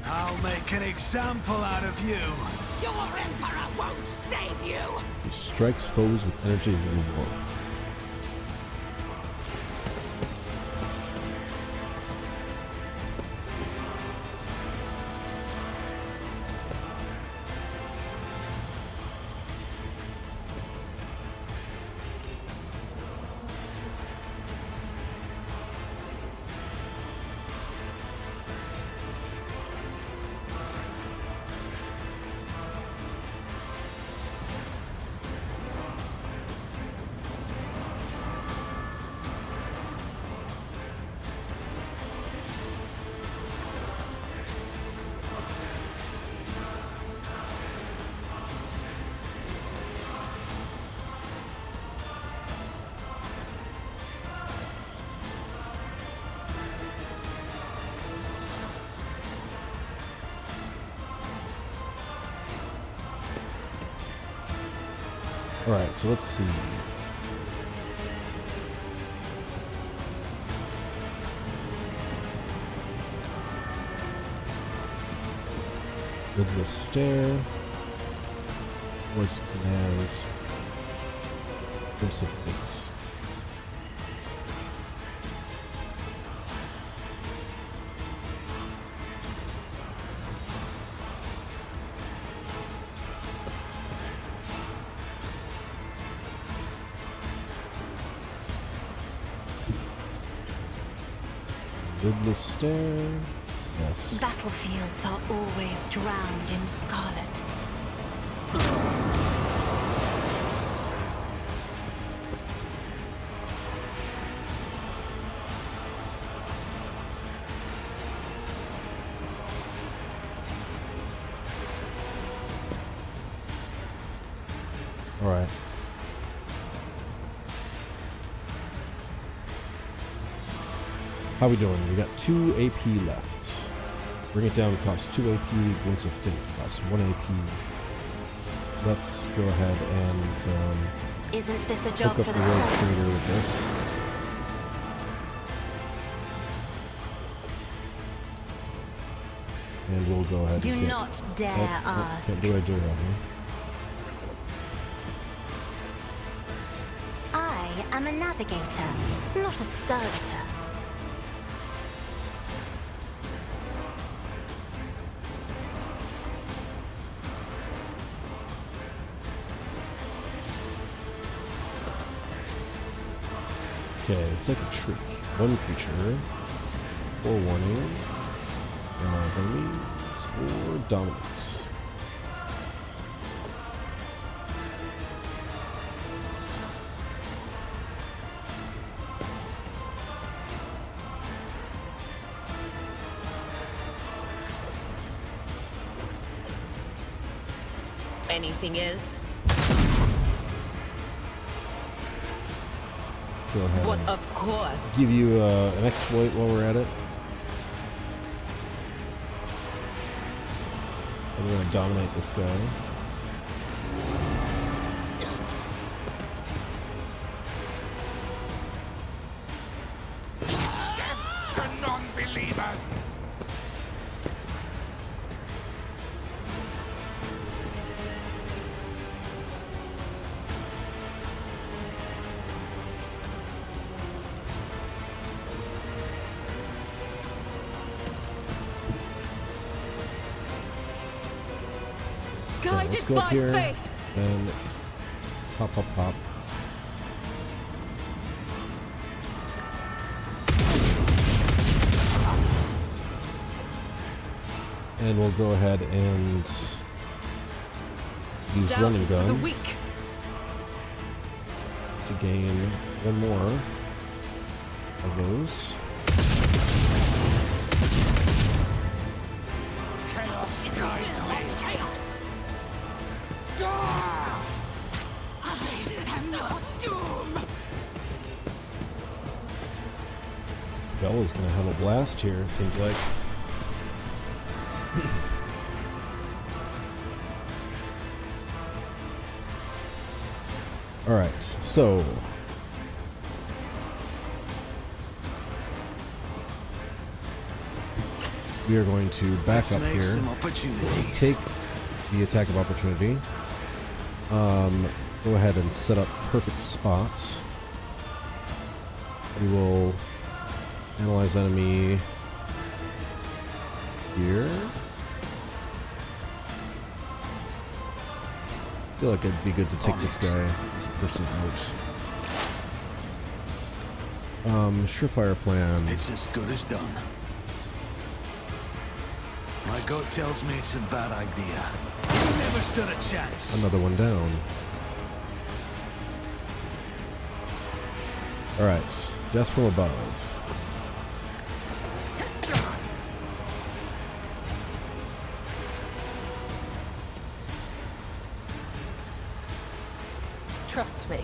[SPEAKER 2] I'll make an example out of you.
[SPEAKER 4] Your Emperor won't save you!
[SPEAKER 1] He strikes foes with energy of the war. Alright, so let's see. Lidless stare. Voice of commands. Glimpse of fleets. Lidless stare. Yes.
[SPEAKER 5] Battlefields are always drowned in scarlet.
[SPEAKER 1] All right. How we doing? We got 2 AP left. Bring it down costs 2 AP. Glimpse of Fate costs 1 AP. Let's go ahead and
[SPEAKER 5] Isn't this a job
[SPEAKER 1] hook
[SPEAKER 5] for
[SPEAKER 1] up
[SPEAKER 5] the
[SPEAKER 1] the rogue trader
[SPEAKER 5] serfs?
[SPEAKER 1] with this. And we'll go ahead
[SPEAKER 5] Do
[SPEAKER 1] and
[SPEAKER 5] not dare ask.
[SPEAKER 1] Can't do what I do around here.
[SPEAKER 5] I am a navigator, not a servitor.
[SPEAKER 1] Okay, it's like a trick. One creature, or warning, analyze enemies, or dominance.
[SPEAKER 4] Anything is?
[SPEAKER 1] Go ahead
[SPEAKER 4] But
[SPEAKER 1] and
[SPEAKER 4] of course.
[SPEAKER 1] give you an exploit while we're at it. And we're going to dominate this guy.
[SPEAKER 2] Death to non-believers!
[SPEAKER 1] Okay, let's
[SPEAKER 4] Guided
[SPEAKER 1] go up
[SPEAKER 4] by
[SPEAKER 1] here
[SPEAKER 4] faith.
[SPEAKER 1] and pop, pop, pop. And we'll go ahead and use
[SPEAKER 4] Doubt
[SPEAKER 1] running
[SPEAKER 4] is for the
[SPEAKER 1] gun
[SPEAKER 4] weak.
[SPEAKER 1] to gain one more of those. Bella's gonna have a blast here, it seems like. Alright, so we are going to back up here, take the attack of opportunity, go ahead and set up perfect spot. We will analyze enemy here. I feel like it'd be good to take this guy, this person out. Surefire plan.
[SPEAKER 2] It's as good as done. My gut tells me it's a bad idea. Never stood a chance.
[SPEAKER 1] Another one down. Alright, death from above.
[SPEAKER 4] Trust me.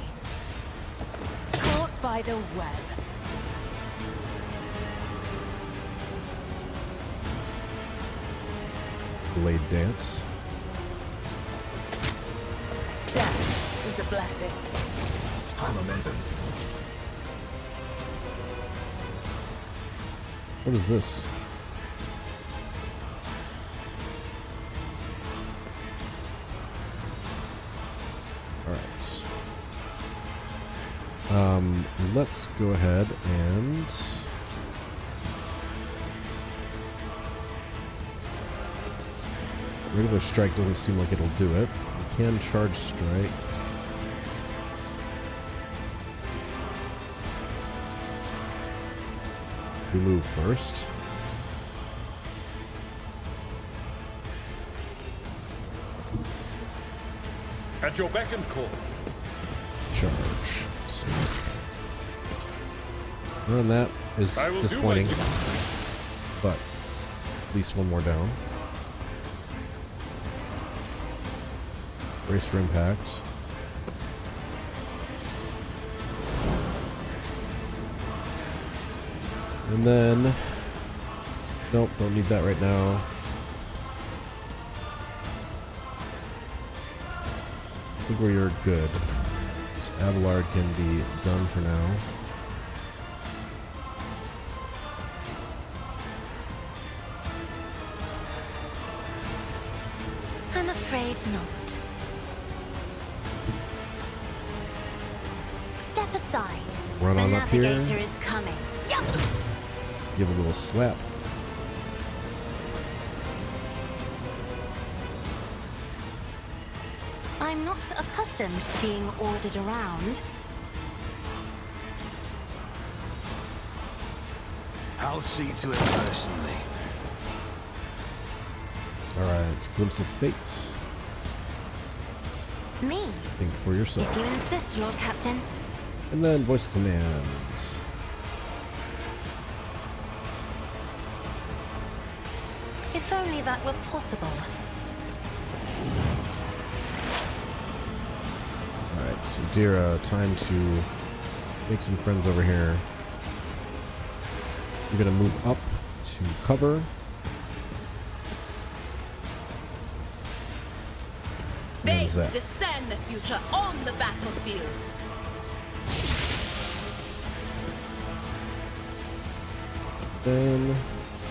[SPEAKER 4] Caught by the web.
[SPEAKER 1] Blade dance.
[SPEAKER 4] Death is a blessing.
[SPEAKER 1] What is this? Alright. Let's go ahead and regular strike doesn't seem like it'll do it. We can charge strike. We move first.
[SPEAKER 3] At your beck and call.
[SPEAKER 1] Charge. And that is disappointing. But at least one more down. Brace for impact. And then, nope, don't need that right now. I think we're good. This Abelard can be done for now.
[SPEAKER 5] I'm afraid not. Step aside.
[SPEAKER 1] Run
[SPEAKER 5] the
[SPEAKER 1] on up here.
[SPEAKER 5] navigator is coming. Yup.
[SPEAKER 1] Give a little slap.
[SPEAKER 5] I'm not accustomed to being ordered around.
[SPEAKER 2] I'll see to it personally.
[SPEAKER 1] Alright, glimpse of fate.
[SPEAKER 5] Me,
[SPEAKER 1] Think for yourself.
[SPEAKER 5] if you insist, Lord Captain.
[SPEAKER 1] And then voice commands.
[SPEAKER 5] If only that were possible.
[SPEAKER 1] Alright, so Dira, time to make some friends over here. You're gonna move up to cover. And then
[SPEAKER 4] They
[SPEAKER 1] zap.
[SPEAKER 4] discern the future on the battlefield.
[SPEAKER 1] Then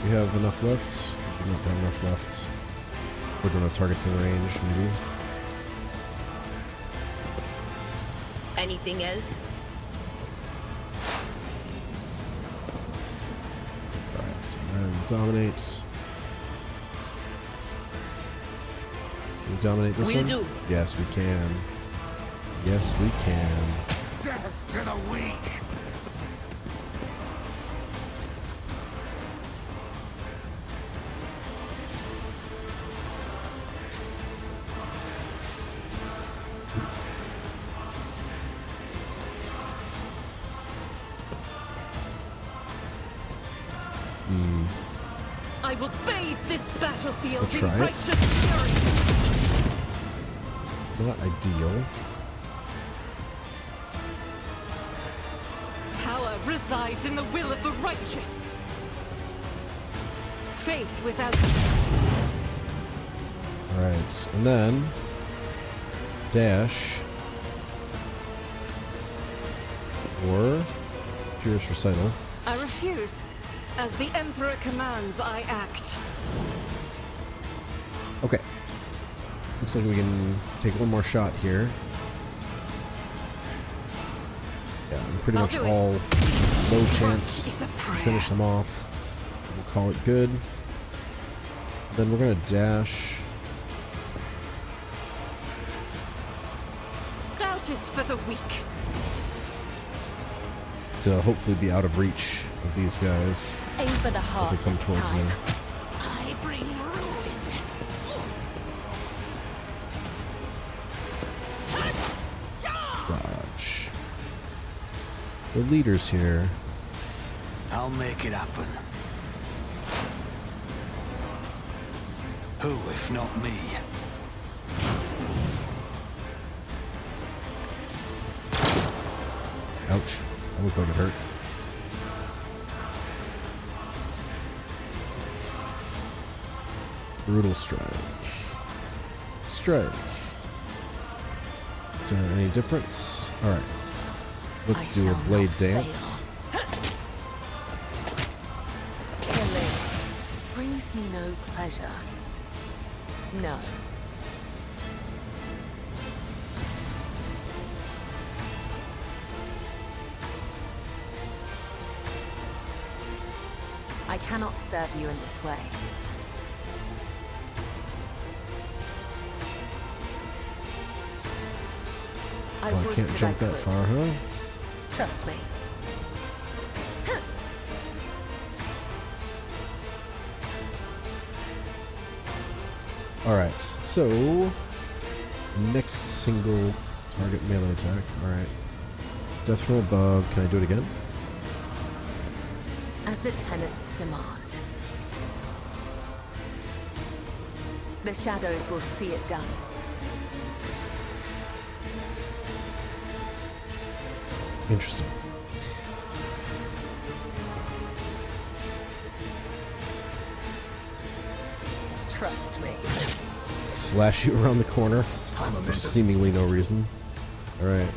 [SPEAKER 1] we have enough left. We don't have enough left. We're doing targets in range, maybe.
[SPEAKER 4] Anything else?
[SPEAKER 1] Alright, and dominate. Can we dominate this
[SPEAKER 4] Will
[SPEAKER 1] one?
[SPEAKER 4] do.
[SPEAKER 1] Yes, we can. Yes, we can.
[SPEAKER 2] Death to the weak.
[SPEAKER 4] will bathe this battlefield
[SPEAKER 1] We'll try
[SPEAKER 4] in
[SPEAKER 1] it.
[SPEAKER 4] righteous fury.
[SPEAKER 1] Not ideal.
[SPEAKER 4] Power resides in the will of the righteous. Faith without...
[SPEAKER 1] Alright, and then dash or Furious Recital.
[SPEAKER 4] I refuse. As the Emperor commands, I act.
[SPEAKER 1] Okay. Looks like we can take one more shot here. Yeah, I'm pretty
[SPEAKER 4] I'll
[SPEAKER 1] much
[SPEAKER 4] do it.
[SPEAKER 1] all no chance
[SPEAKER 4] Is a
[SPEAKER 1] to
[SPEAKER 4] prayer.
[SPEAKER 1] finish them off. We'll call it good. Then we're gonna dash.
[SPEAKER 4] Doubt is for the weak.
[SPEAKER 1] To hopefully be out of reach of these guys
[SPEAKER 5] Aim for the
[SPEAKER 1] as
[SPEAKER 5] heart
[SPEAKER 1] they come
[SPEAKER 5] next
[SPEAKER 1] towards
[SPEAKER 5] time.
[SPEAKER 1] me.
[SPEAKER 5] I bring ruin.
[SPEAKER 1] Dodge. The leaders here.
[SPEAKER 2] I'll make it happen. Who, if not me?
[SPEAKER 1] Ouch. That looked like it hurt. Brutal strike. Strike. Is there any difference? Alright. Let's
[SPEAKER 5] I
[SPEAKER 1] do a
[SPEAKER 5] shall
[SPEAKER 1] blade
[SPEAKER 5] not
[SPEAKER 1] dance.
[SPEAKER 5] Killing brings me no pleasure. No. I cannot serve you in this way. I
[SPEAKER 1] Oh, I
[SPEAKER 5] would
[SPEAKER 1] can't
[SPEAKER 5] that
[SPEAKER 1] jump
[SPEAKER 5] I
[SPEAKER 1] that
[SPEAKER 5] could.
[SPEAKER 1] far, huh?
[SPEAKER 5] Trust me.
[SPEAKER 1] Alright, so next single target melee attack. Alright. Death from above. Can I do it again?
[SPEAKER 5] As the tenants demand. The shadows will see it done.
[SPEAKER 1] Interesting.
[SPEAKER 5] Trust me.
[SPEAKER 1] Slash you around the corner for seemingly no reason. Alright.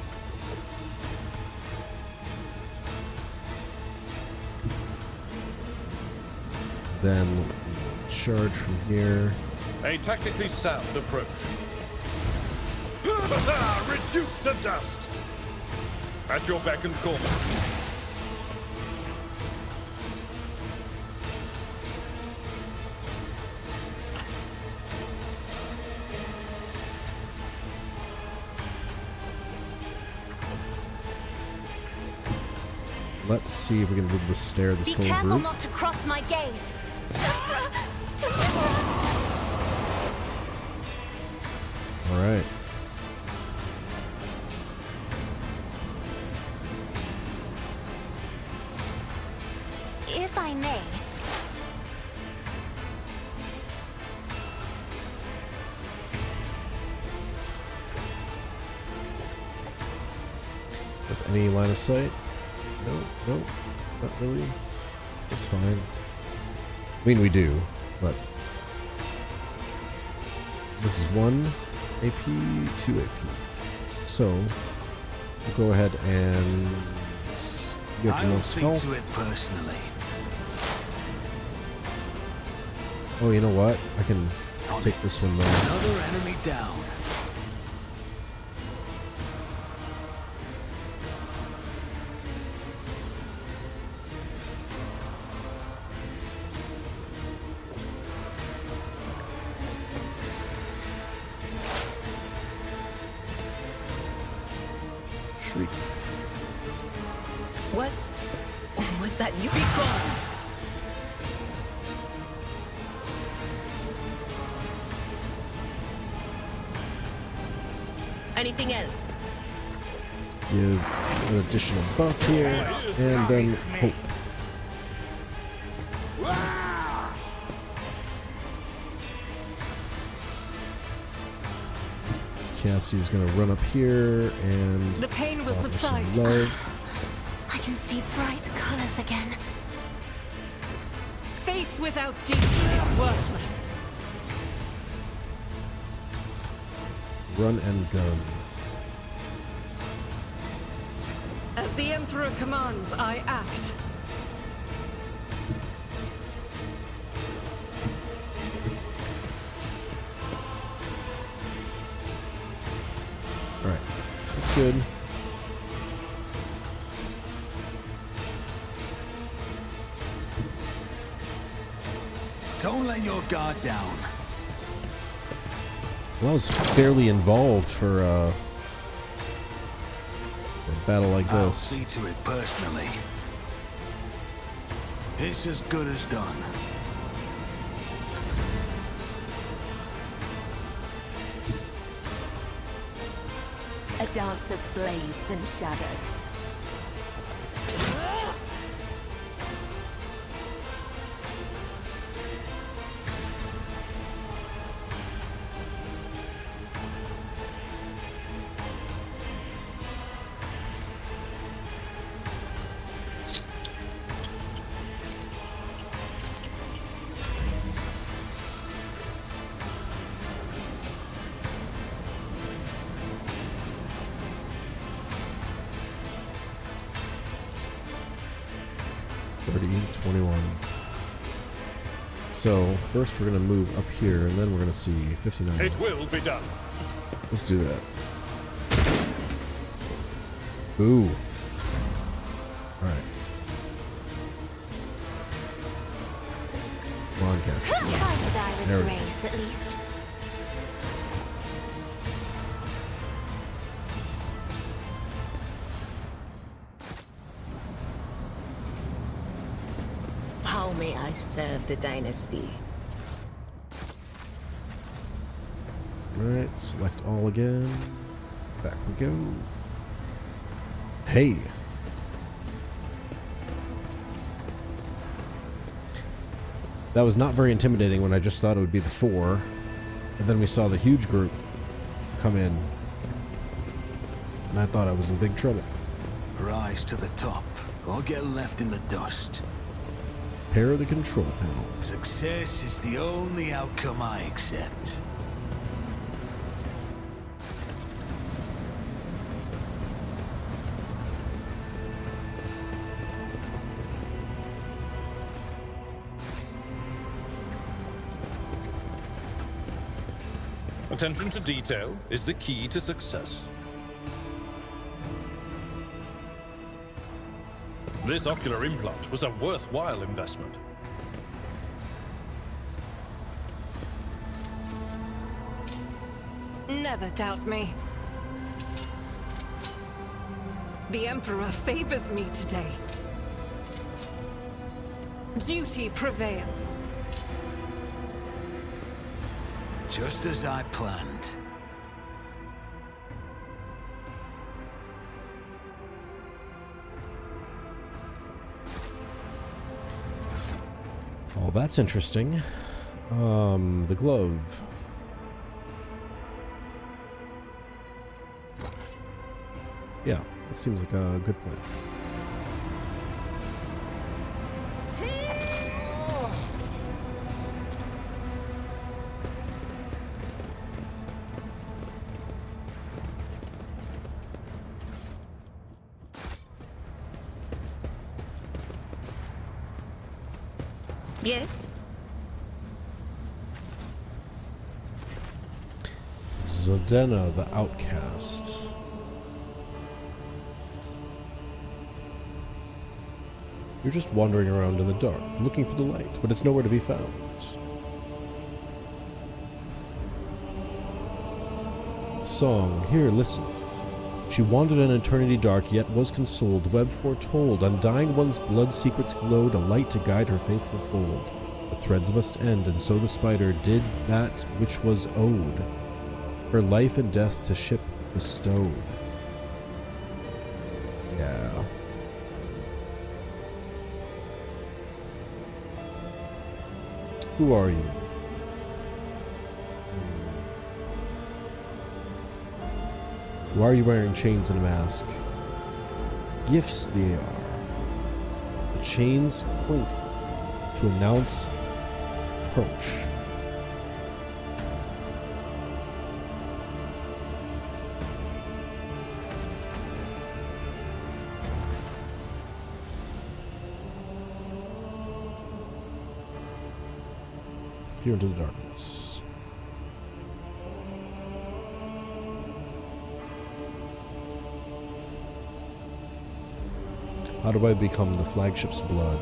[SPEAKER 1] Then charge from here.
[SPEAKER 3] A tactically sound approach. Reduced to dust. At your beck and call.
[SPEAKER 1] Let's see if we can be able to stare this
[SPEAKER 5] Be
[SPEAKER 1] whole
[SPEAKER 5] careful
[SPEAKER 1] group.
[SPEAKER 5] not to cross my gaze.
[SPEAKER 1] Alright.
[SPEAKER 5] If I may.
[SPEAKER 1] With any line of sight? No, no, not really. It's fine. I mean, we do, but this is 1 AP, 2 AP. So we'll go ahead and you have
[SPEAKER 2] I'll
[SPEAKER 1] no
[SPEAKER 2] see
[SPEAKER 1] health.
[SPEAKER 2] to it personally.
[SPEAKER 1] Oh, you know what? I can take this one though.
[SPEAKER 2] Another enemy down.
[SPEAKER 1] Shriek.
[SPEAKER 5] Was that you?
[SPEAKER 4] Be gone!
[SPEAKER 5] Anything else?
[SPEAKER 1] Give an additional buff here, and then hope. Cassie's gonna run up here and
[SPEAKER 4] The pain will
[SPEAKER 1] offer
[SPEAKER 4] subside.
[SPEAKER 1] some love.
[SPEAKER 5] I can see bright colors again.
[SPEAKER 4] Faith without deeds is worthless.
[SPEAKER 1] Run and gun.
[SPEAKER 4] As the Emperor commands, I act.
[SPEAKER 1] Alright, that's good.
[SPEAKER 2] Don't let your guard down.
[SPEAKER 1] Well, I was fairly involved for a battle like
[SPEAKER 2] I'll
[SPEAKER 1] this.
[SPEAKER 2] see to it personally. It's as good as done.
[SPEAKER 6] A dance of blades and shadows.
[SPEAKER 1] So first we're gonna move up here, and then we're gonna see 59.
[SPEAKER 3] It will be done.
[SPEAKER 1] Let's do that. Ooh. All right. Come on, Cassie.
[SPEAKER 5] Try to die with
[SPEAKER 1] There we go.
[SPEAKER 5] grace, at least.
[SPEAKER 6] How may I serve the dynasty?
[SPEAKER 1] Alright, select all again. Back we go. Hey! That was not very intimidating when I just thought it would be the 4. And then we saw the huge group come in. And I thought I was in big trouble.
[SPEAKER 2] Rise to the top, or get left in the dust.
[SPEAKER 1] Pair the control panel.
[SPEAKER 2] Success is the only outcome I accept.
[SPEAKER 3] Attention to detail is the key to success. This ocular implant was a worthwhile investment.
[SPEAKER 4] Never doubt me. The Emperor favors me today. Duty prevails.
[SPEAKER 2] Just as I planned.
[SPEAKER 1] Oh, that's interesting. The glove. Yeah, that seems like a good plan.
[SPEAKER 6] Yes?
[SPEAKER 1] Zodena, the outcast. You're just wandering around in the dark, looking for the light, but it's nowhere to be found. Song, here, listen. She wandered an eternity dark, yet was consoled. Web foretold, undying one's blood secrets glowed, a light to guide her faithful fold. The threads must end, and so the spider did that which was owed. Her life and death to ship bestowed. Yeah. Who are you? Why are you wearing chains and a mask? Gifts they are. The chains clink to announce approach. Peer into the darkness. How do I become the flagship's blood?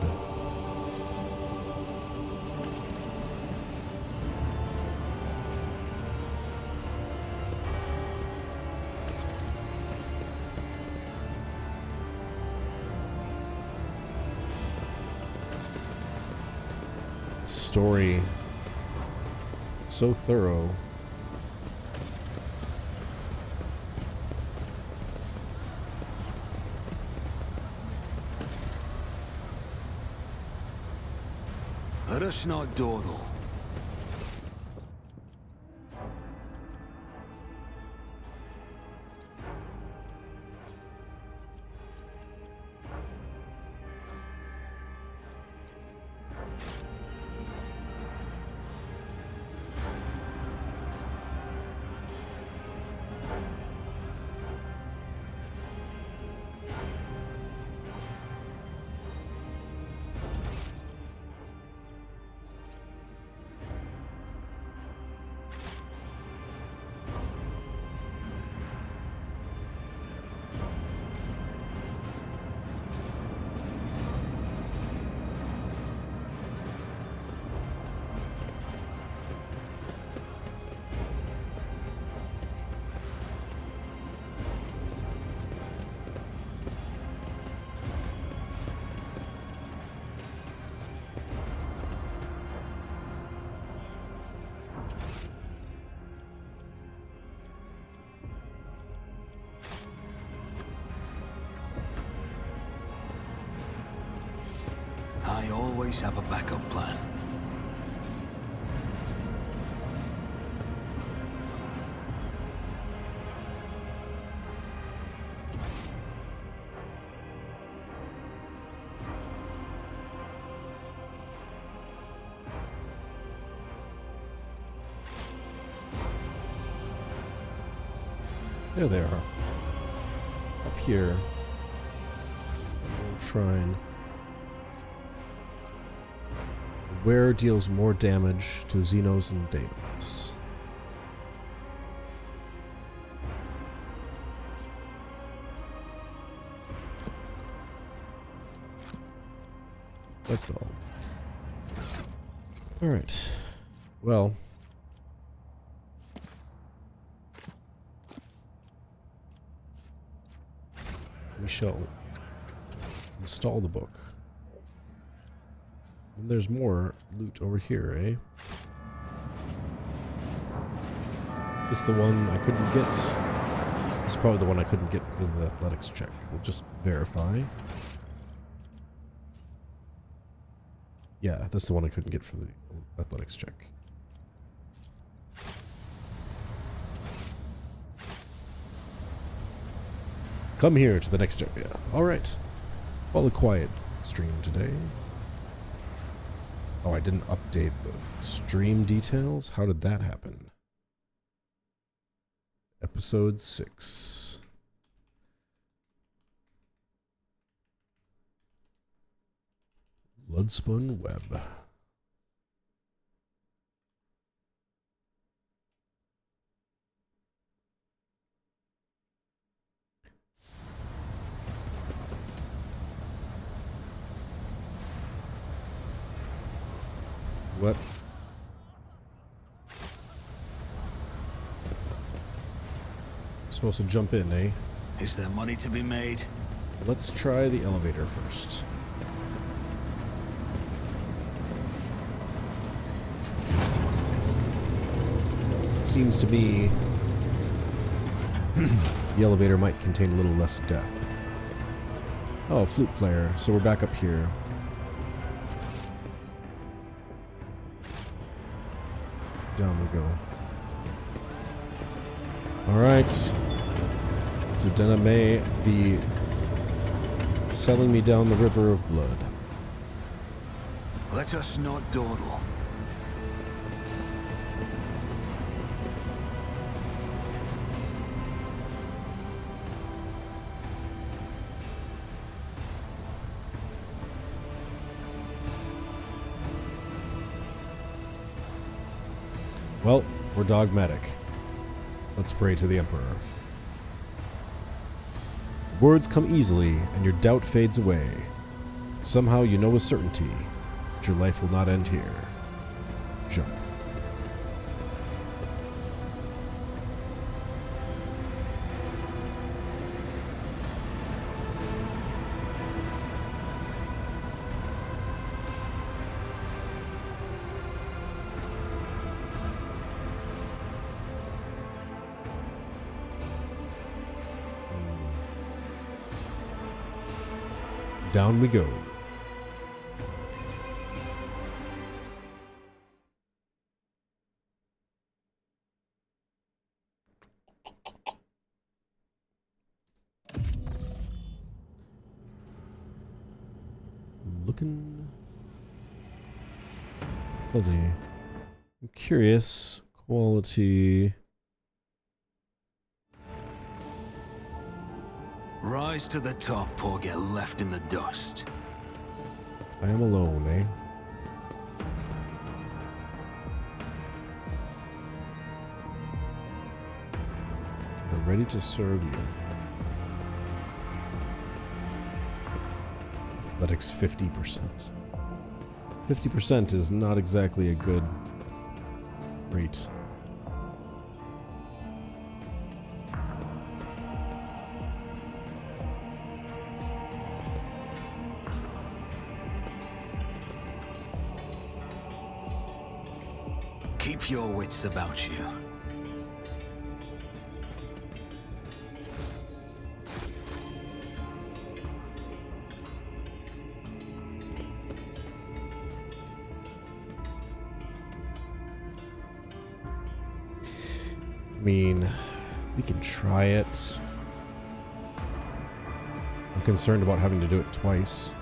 [SPEAKER 1] Story. So thorough.
[SPEAKER 2] Rush not dawdle. I always have a backup plan.
[SPEAKER 1] There they are. Up here. Shrine. The wearer deals more damage to Xenos and Daemons. That's all. Alright. Well. We shall install the book. And there's more loot over here, eh? Is this the one I couldn't get? This is probably the one I couldn't get because of the athletics check. We'll just verify. Yeah, that's the one I couldn't get for the athletics check. Come here to the next area. Alright. All a quiet stream today. Oh, I didn't update the stream details? How did that happen? Episode 6. Bloodspun Web. What? I'm supposed to jump in, eh?
[SPEAKER 2] Is there money to be made?
[SPEAKER 1] Let's try the elevator first. Seems to be the elevator might contain a little less death. Oh, flute player. So we're back up here. Down we go. Alright. So Denna may be selling me down the river of blood.
[SPEAKER 2] Let us not dawdle.
[SPEAKER 1] Well, we're dogmatic. Let's pray to the Emperor. Words come easily, and your doubt fades away. Somehow you know with certainty that your life will not end here. Jump. Down we go. Looking fuzzy. I'm curious. Quality.
[SPEAKER 2] Rise to the top or get left in the dust.
[SPEAKER 1] I am alone, eh? We're ready to serve you. Athletics 50%. 50% is not exactly a good rate.
[SPEAKER 2] Keep your wits about you.
[SPEAKER 1] I mean, we can try it. I'm concerned about having to do it twice.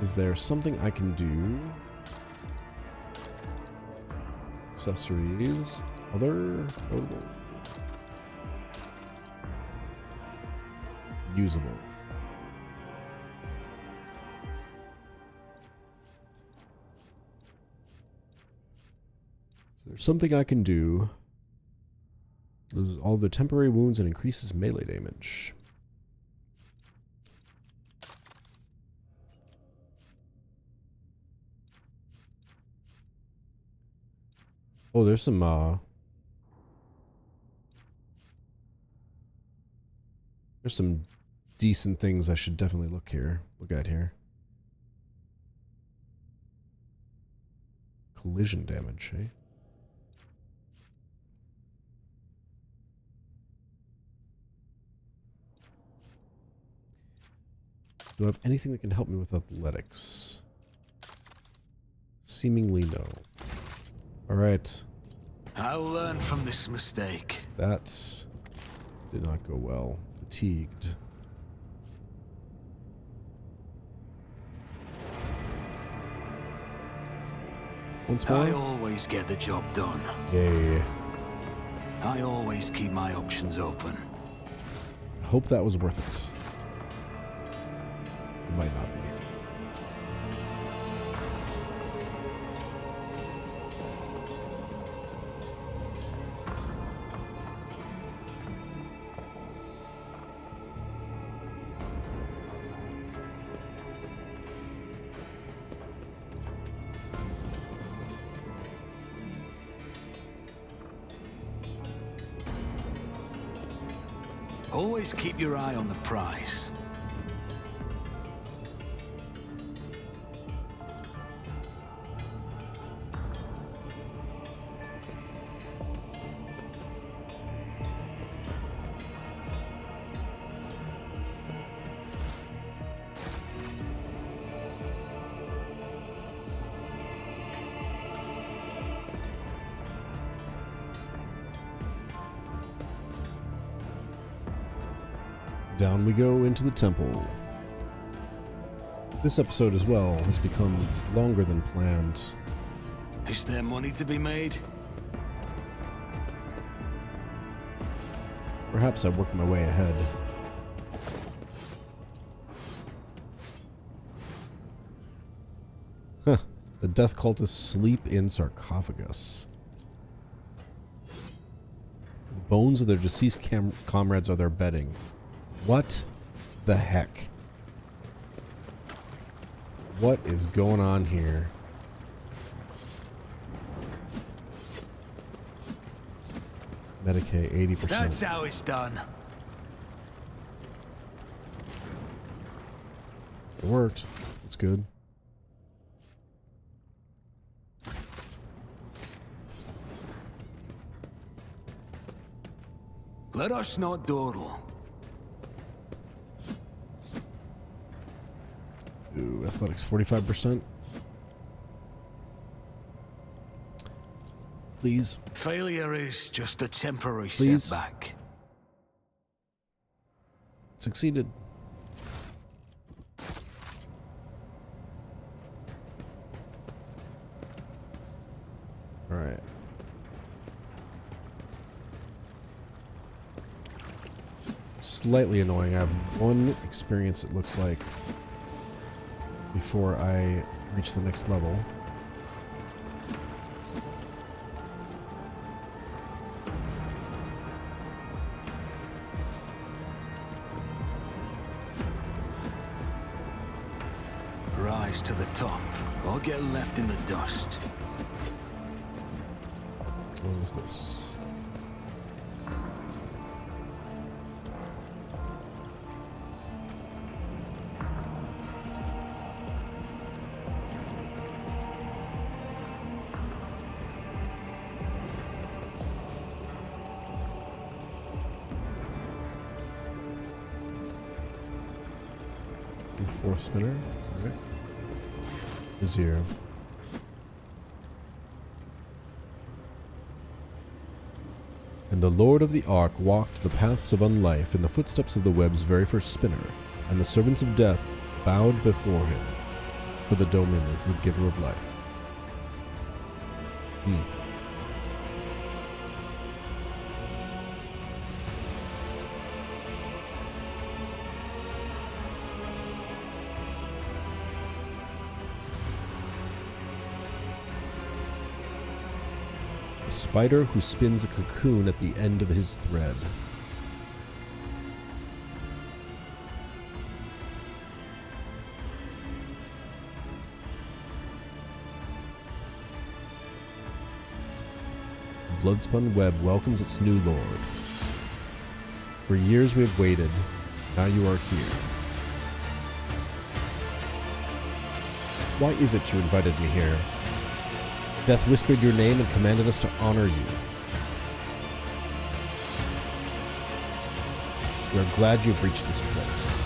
[SPEAKER 1] Is there something I can do? Accessories. Other notable. Usable. So there's something I can do. Loses all the temporary wounds and increases melee damage. Oh, there's some decent things I should definitely look at here. Collision damage, eh? Do I have anything that can help me with athletics? Seemingly no. Alright.
[SPEAKER 2] I'll learn from this mistake.
[SPEAKER 1] That did not go well. Fatigued. Once more?
[SPEAKER 2] I always get the job done.
[SPEAKER 1] Yay.
[SPEAKER 2] I always keep my options open.
[SPEAKER 1] I hope that was worth it. It might not be.
[SPEAKER 2] Always keep your eye on the prize.
[SPEAKER 1] Down we go into the temple. This episode as well has become longer than planned.
[SPEAKER 2] Is there money to be made?
[SPEAKER 1] Perhaps I worked my way ahead. Huh. The death cultists sleep in sarcophagus. The bones of their deceased comrades are their bedding. What the heck? What is going on here? Medicaid 80%.
[SPEAKER 2] That's how it's done.
[SPEAKER 1] It worked. That's good.
[SPEAKER 2] Let us not dawdle.
[SPEAKER 1] Ooh, athletics 45%. Please.
[SPEAKER 2] Failure is just a temporary
[SPEAKER 1] Please.
[SPEAKER 2] setback.
[SPEAKER 1] Succeeded. Alright. Slightly annoying. I have one experience, it looks like, before I reach the next level.
[SPEAKER 2] Rise to the top, or get left in the dust.
[SPEAKER 1] What is this? Fourth spinner. Alright. Zero. And the Lord of the Ark walked the paths of unlife in the footsteps of the web's very first spinner, and the servants of death bowed before him, for the Domin is the giver of life. A spider who spins a cocoon at the end of his thread. Bloodspun Web welcomes its new lord. For years we have waited. Now you are here. Why is it you invited me here? Death whispered your name and commanded us to honor you. We are glad you've reached this place.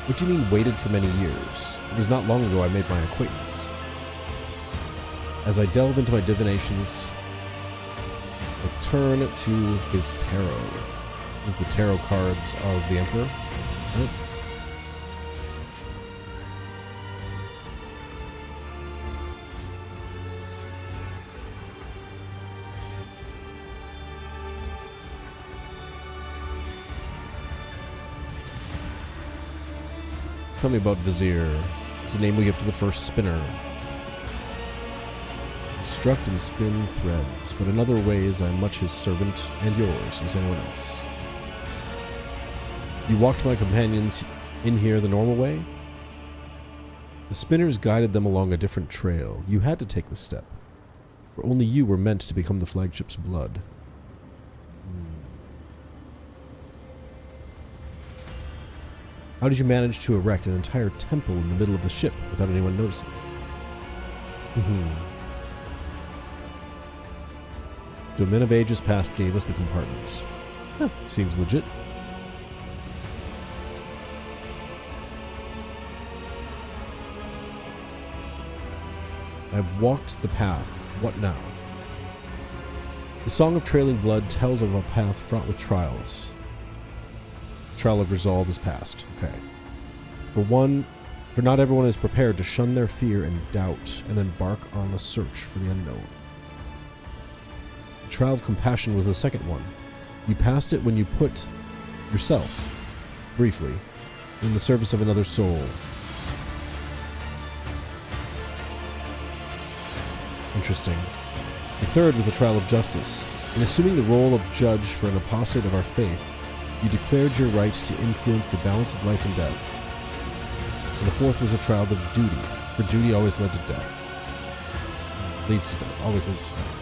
[SPEAKER 1] What do you mean waited for many years? It was not long ago I made my acquaintance. As I delve into my divinations, I turn to his tarot. This is the tarot cards of the Emperor. Right? Tell me about Vizier. It's the name we give to the first spinner. Instruct and spin threads, but in other ways I am much his servant and yours as anyone else. You walked my companions in here the normal way? The spinners guided them along a different trail. You had to take the step, for only you were meant to become the flagship's blood. How did you manage to erect an entire temple in the middle of the ship without anyone noticing? Domin of Ages Past gave us the compartments. Huh, seems legit. I've walked the path. What now? The Song of Trailing Blood tells of a path fraught with trials. trial of resolve is passed. Okay. For not everyone is prepared to shun their fear and doubt and embark on a search for the unknown. The trial of compassion was the second one. You passed it when you put yourself, briefly, in the service of another soul. Interesting. The third was the trial of justice. In assuming the role of judge for an apostate of our faith, you declared your right to influence the balance of life and death. And the fourth was the trial of duty, for duty always led to death. Leads to death. Always leads to death.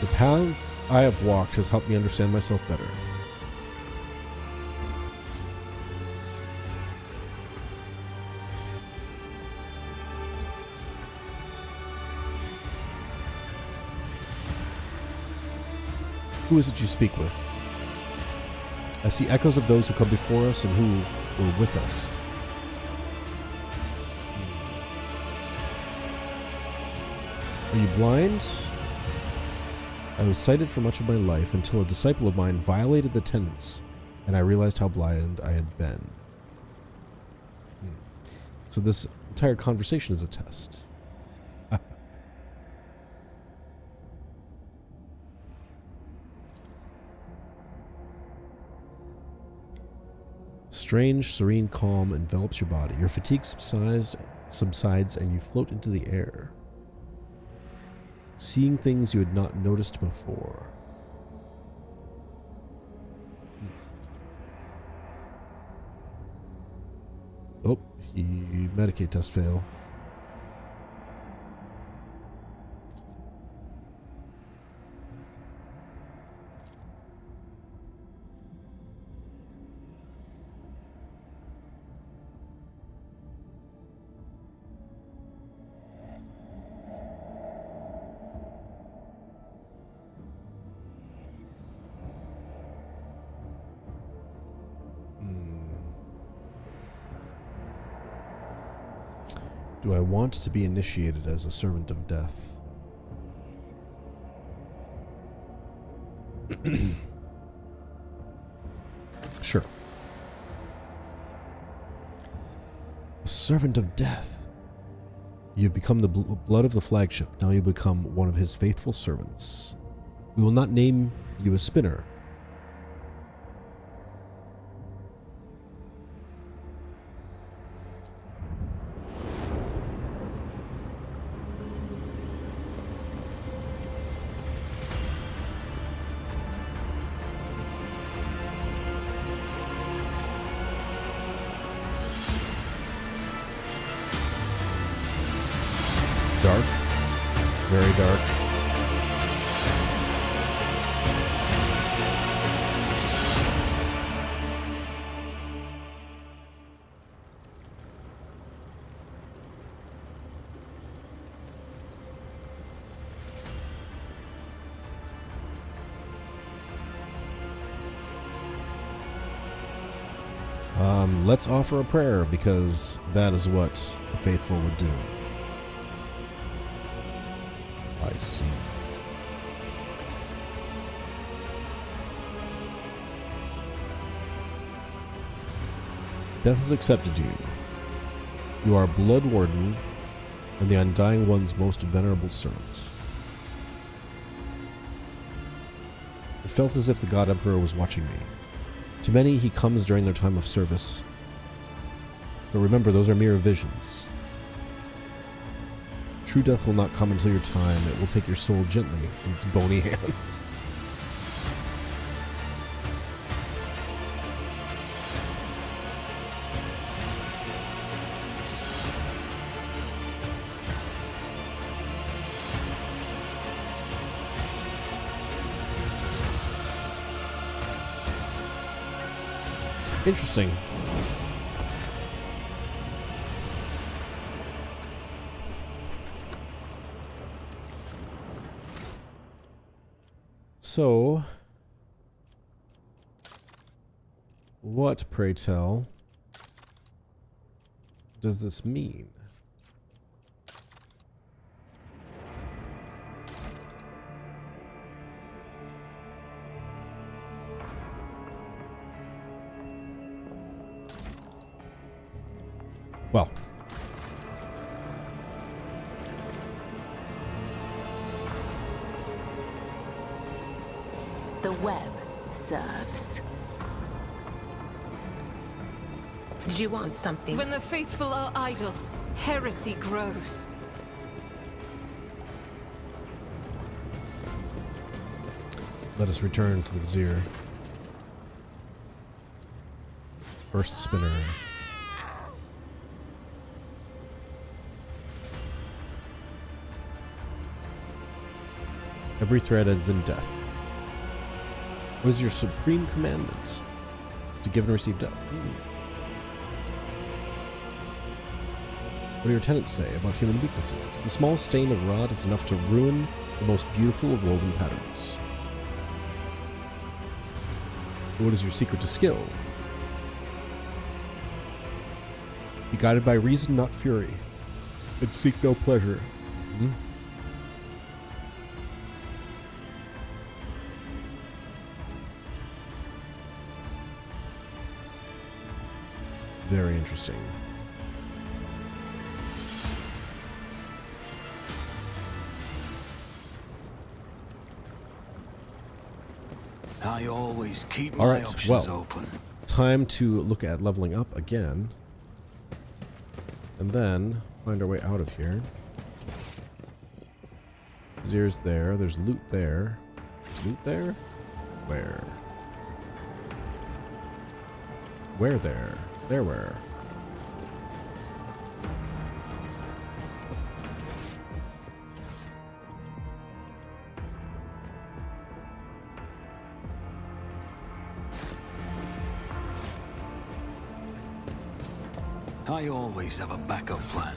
[SPEAKER 1] The path I have walked has helped me understand myself better. Who is it you speak with? I see echoes of those who come before us and who were with us. Are you blind? I was sighted for much of my life until a disciple of mine violated the tenets, and I realized how blind I had been. So this entire conversation is a test. Strange, serene calm envelops your body. Your fatigue subsides and you float into the air, seeing things you had not noticed before. Oh, Medicaid test fail. Do I want to be initiated as a servant of death? Sure. A servant of death. You've become the blood of the flagship. Now you become one of his faithful servants. We will not name you a spinner. Dark. Very dark. Let's offer a prayer, because that is what the faithful would do. I see. Death has accepted you. You are Blood Warden and the Undying One's most venerable servant. It felt as if the God Emperor was watching me. To many, he comes during their time of service. But remember, those are mere visions. True death will not come until your time. It will take your soul gently in its bony hands. Interesting. So, what, pray tell, does this mean? Well,
[SPEAKER 6] The web serves. Did you want something?
[SPEAKER 4] When the faithful are idle, heresy grows.
[SPEAKER 1] let us return to the Vizier. First spinner. Every thread ends in death. What is your supreme commandment? To give and receive death. What do your tenets say about human weaknesses? The small stain of rot is enough to ruin the most beautiful of woven patterns. What is your secret to skill? Be guided by reason, not fury, and seek no pleasure. Very interesting.
[SPEAKER 2] I always keep
[SPEAKER 1] All
[SPEAKER 2] my
[SPEAKER 1] right,
[SPEAKER 2] options
[SPEAKER 1] well,
[SPEAKER 2] open.
[SPEAKER 1] time to look at leveling up again. And then find our way out of here. Zier's there. There's loot there. There's loot there? Where? Where there? There where?
[SPEAKER 2] I always have a backup plan.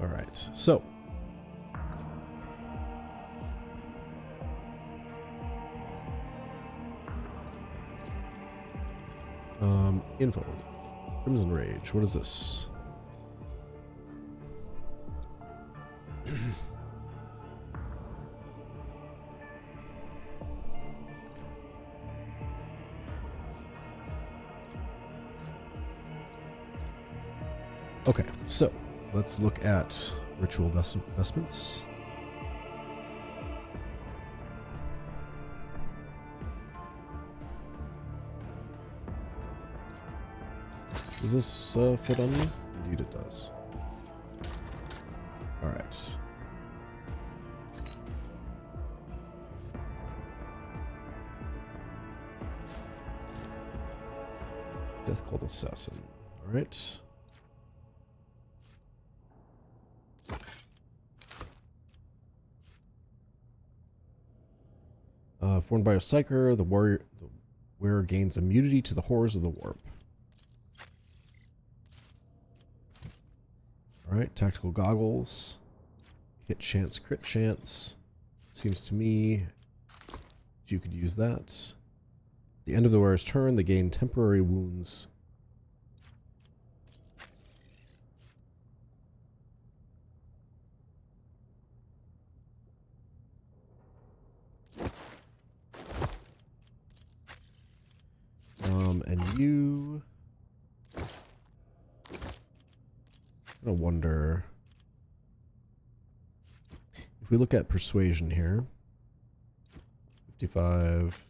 [SPEAKER 1] All right. So. Info. Crimson Rage. What is this? Okay, so let's look at ritual vestments. Does this fit on me? Indeed it does. Alright. Death Cult Assassin. Alright. Formed by a Psyker, the wearer gains immunity to the horrors of the warp. Alright, tactical goggles. Hit chance, crit chance. Seems to me you could use that. At the end of the wearer's turn, they gain temporary wounds. And you... I wonder if we look at persuasion here. 55.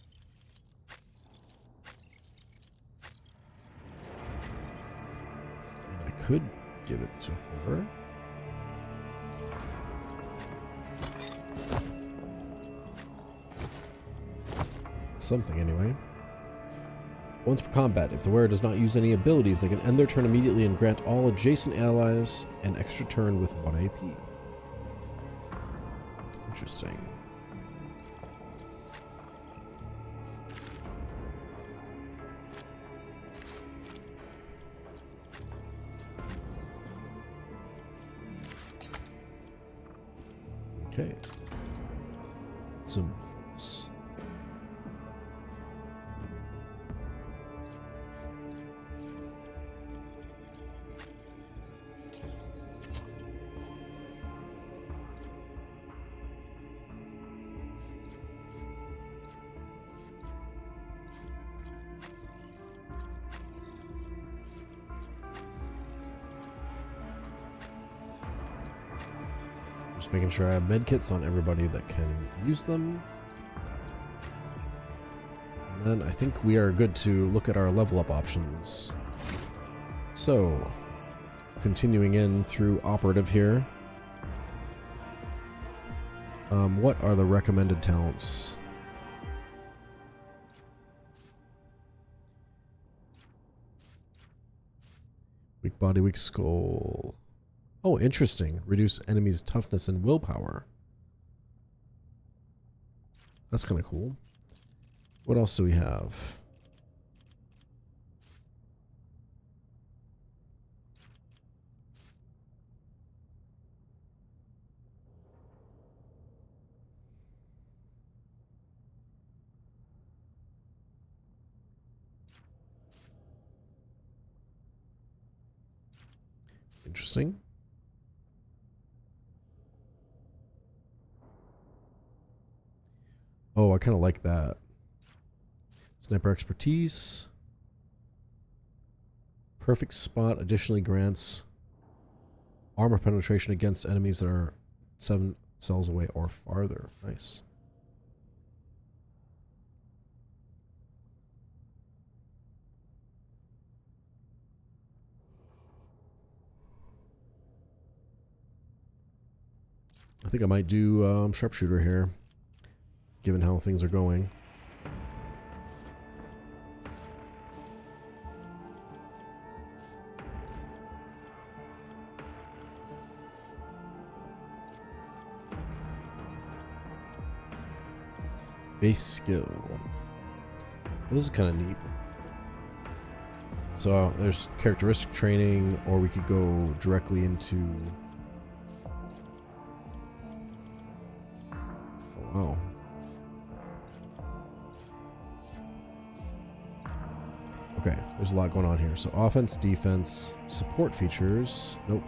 [SPEAKER 1] And I could give it to her. Something anyway. Once per combat, if the wearer does not use any abilities, they can end their turn immediately and grant all adjacent allies an extra turn with 1 AP. Interesting. Okay. Symbols. Just making sure I have medkits on everybody that can use them. And then I think we are good to look at our level up options. So, continuing in through operative here. What are the recommended talents? Weak body, weak skull. Oh, interesting. Reduce enemies' toughness and willpower. That's kind of cool. What else do we have? Interesting. Oh, I kind of like that. Sniper expertise. Perfect spot additionally grants armor penetration against enemies that are 7 cells away or farther. Nice. I think I might do sharpshooter here, given how things are going. Base skill. This is kind of neat. So there's characteristic training, or we could go directly into... Oh. Okay, there's a lot going on here. So offense, defense, support features. Nope.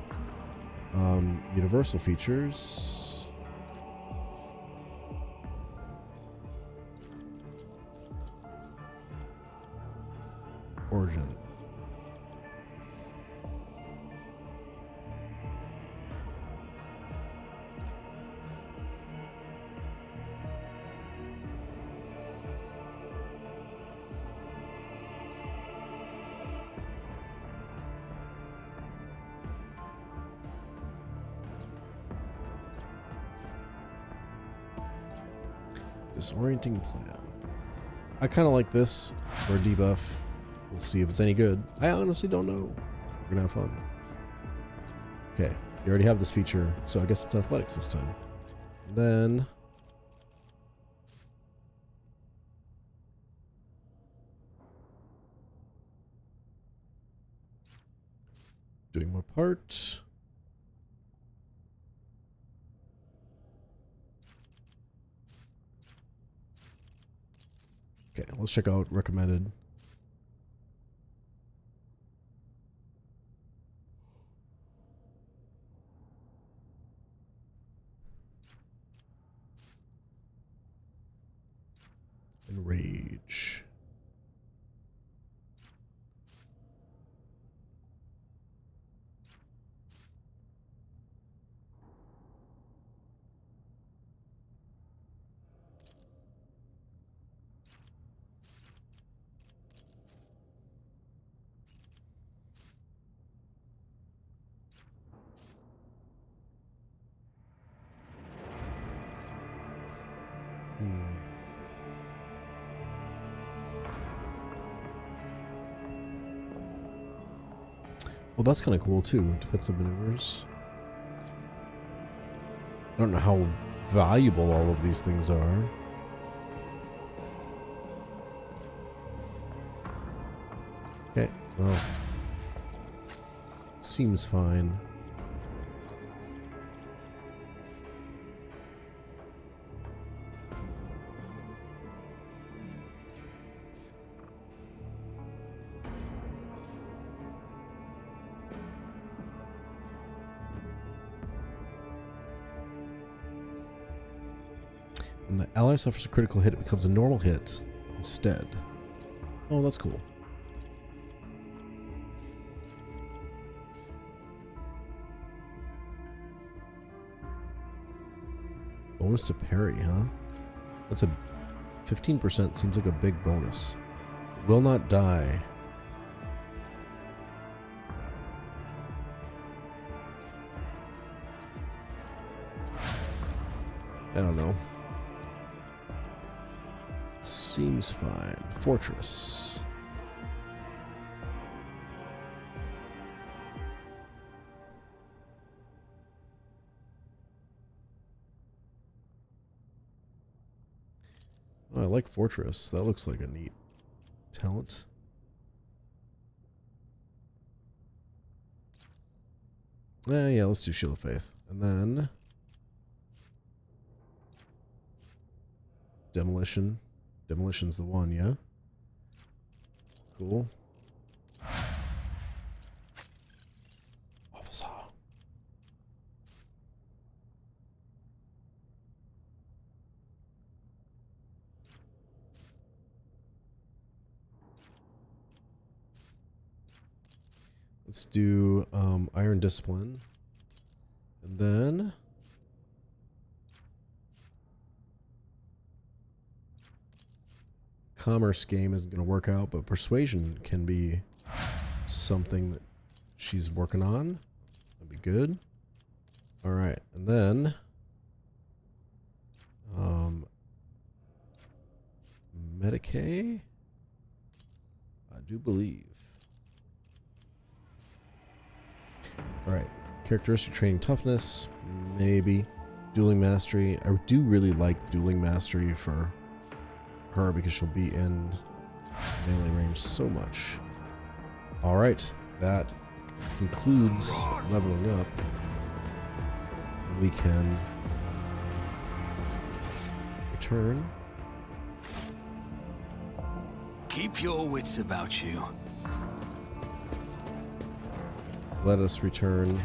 [SPEAKER 1] Universal features. Origin. Disorienting plan. I kind of like this for a debuff. We'll see if it's any good. I honestly don't know. We're gonna have fun. Okay, you already have this feature, so I guess it's athletics this time. Then doing my part. Okay, let's check out recommended. Enrage. Well, that's kind of cool too. Defensive maneuvers. I don't know how valuable all of these things are. Okay, well, seems fine. When the ally suffers a critical hit, it becomes a normal hit instead. Oh, that's cool. Bonus to parry, huh? That's a 15%. Seems like a big bonus. Will not die. I don't know. Seems fine. Fortress. Oh, I like Fortress. That looks like a neat talent. Yeah, let's do Shield of Faith. And then Demolition. Demolition's the one, yeah? Cool. Officer. Let's do Iron Discipline. And then Commerce game isn't going to work out, but Persuasion can be something that she's working on. That'd be good. All right, and then Medicaid, I do believe. All right, characteristic training toughness, maybe. Dueling mastery. I do really like dueling mastery for her because she'll be in melee range so much. All right, that concludes leveling up. We can return.
[SPEAKER 2] Keep your wits about you.
[SPEAKER 1] Let us return.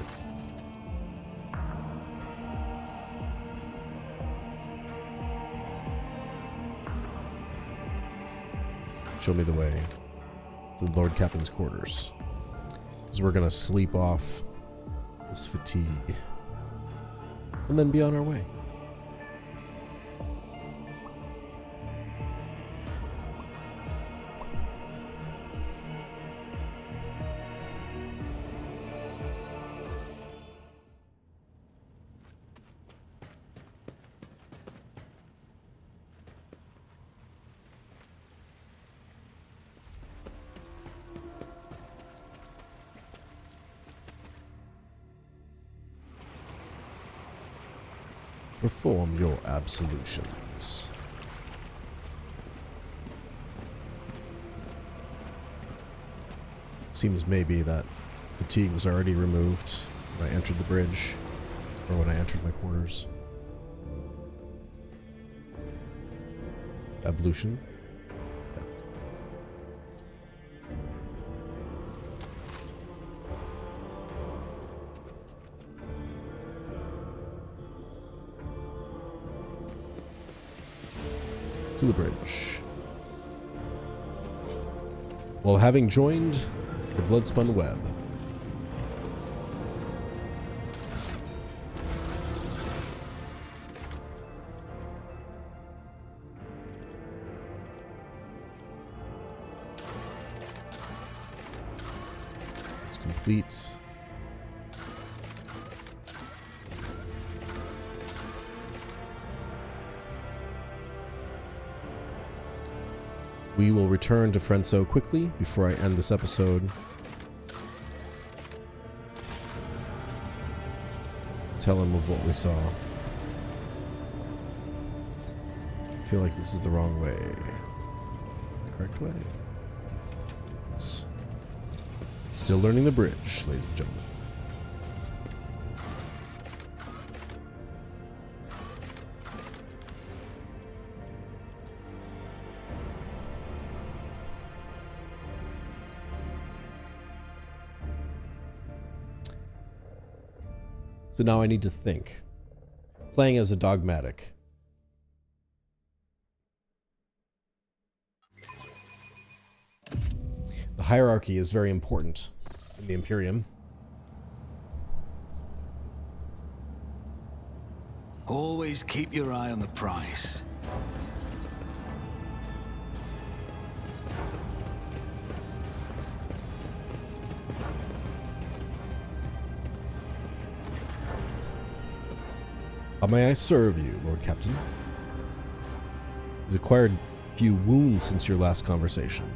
[SPEAKER 1] Show me the way to the Lord Captain's quarters. Because we're going to sleep off this fatigue. And then be on our way. Perform your absolutions. Seems maybe that fatigue was already removed when I entered the bridge, or when I entered my quarters. Ablution. To the bridge. While having joined the Bloodspun Web, it's complete. We will return to Frenso quickly before I end this episode. Tell him of what we saw. I feel like this is the wrong way. The correct way? Yes. Still learning the bridge, ladies and gentlemen. So now I need to think. Playing as a dogmatic. The hierarchy is very important in the Imperium.
[SPEAKER 2] Always keep your eye on the price.
[SPEAKER 1] How may I serve you, Lord Captain? He's acquired a few wounds since your last conversation.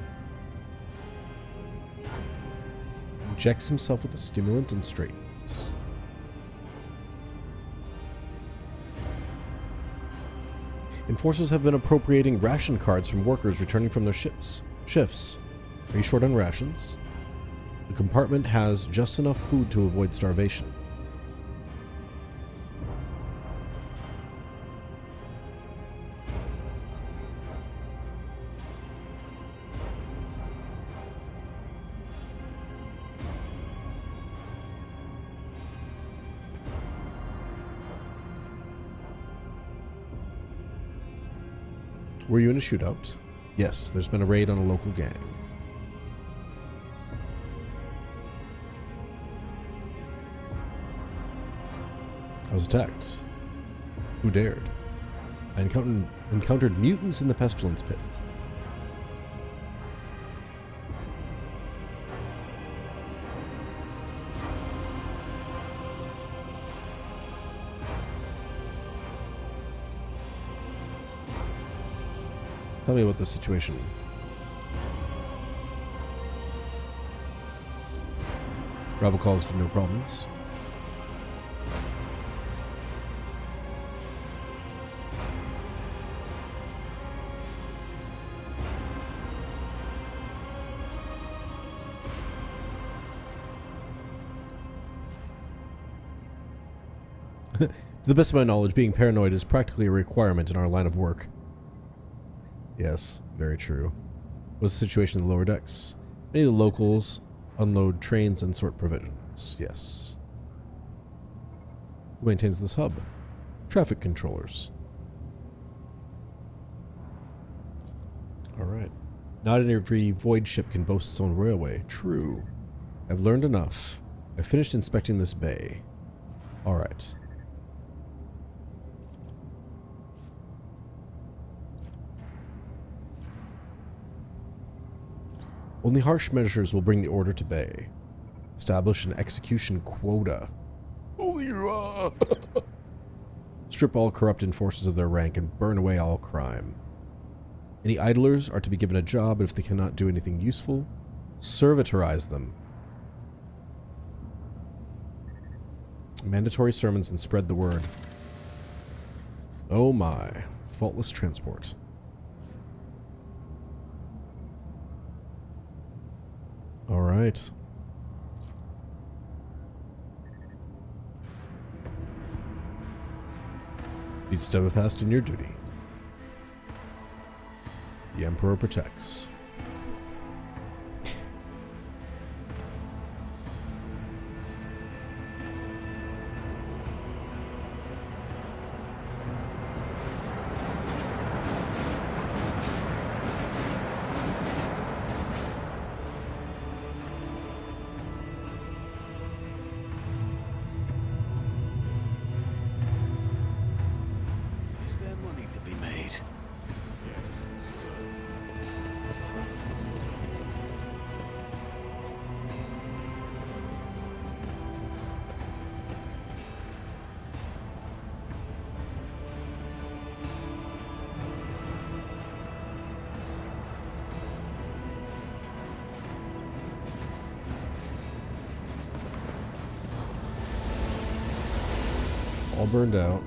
[SPEAKER 1] Injects himself with a stimulant and straightens. Enforcers have been appropriating ration cards from workers returning from their shifts. Are you short on rations? The compartment has just enough food to avoid starvation. Were you in a shootout? Yes, there's been a raid on a local gang. I was attacked. Who dared? I encountered mutants in the pestilence pit. Tell me about the situation. Travel caused no problems. To the best of my knowledge, being paranoid is practically a requirement in our line of work. Yes, very true. What's the situation in the lower decks? Many of the locals unload trains and sort provisions. Yes. Who maintains this hub? Traffic controllers. Alright. Not every void ship can boast its own railway. True. I've learned enough. I finished inspecting this bay. Alright. Only harsh measures will bring the order to bay. Establish an execution quota. Holy Strip all corrupt enforcers of their rank and burn away all crime. Any idlers are to be given a job, and if they cannot do anything useful, servitorize them. Mandatory sermons and spread the word. Oh my. Faultless transport. All right. Be steadfast in your duty. The Emperor protects. All burned out.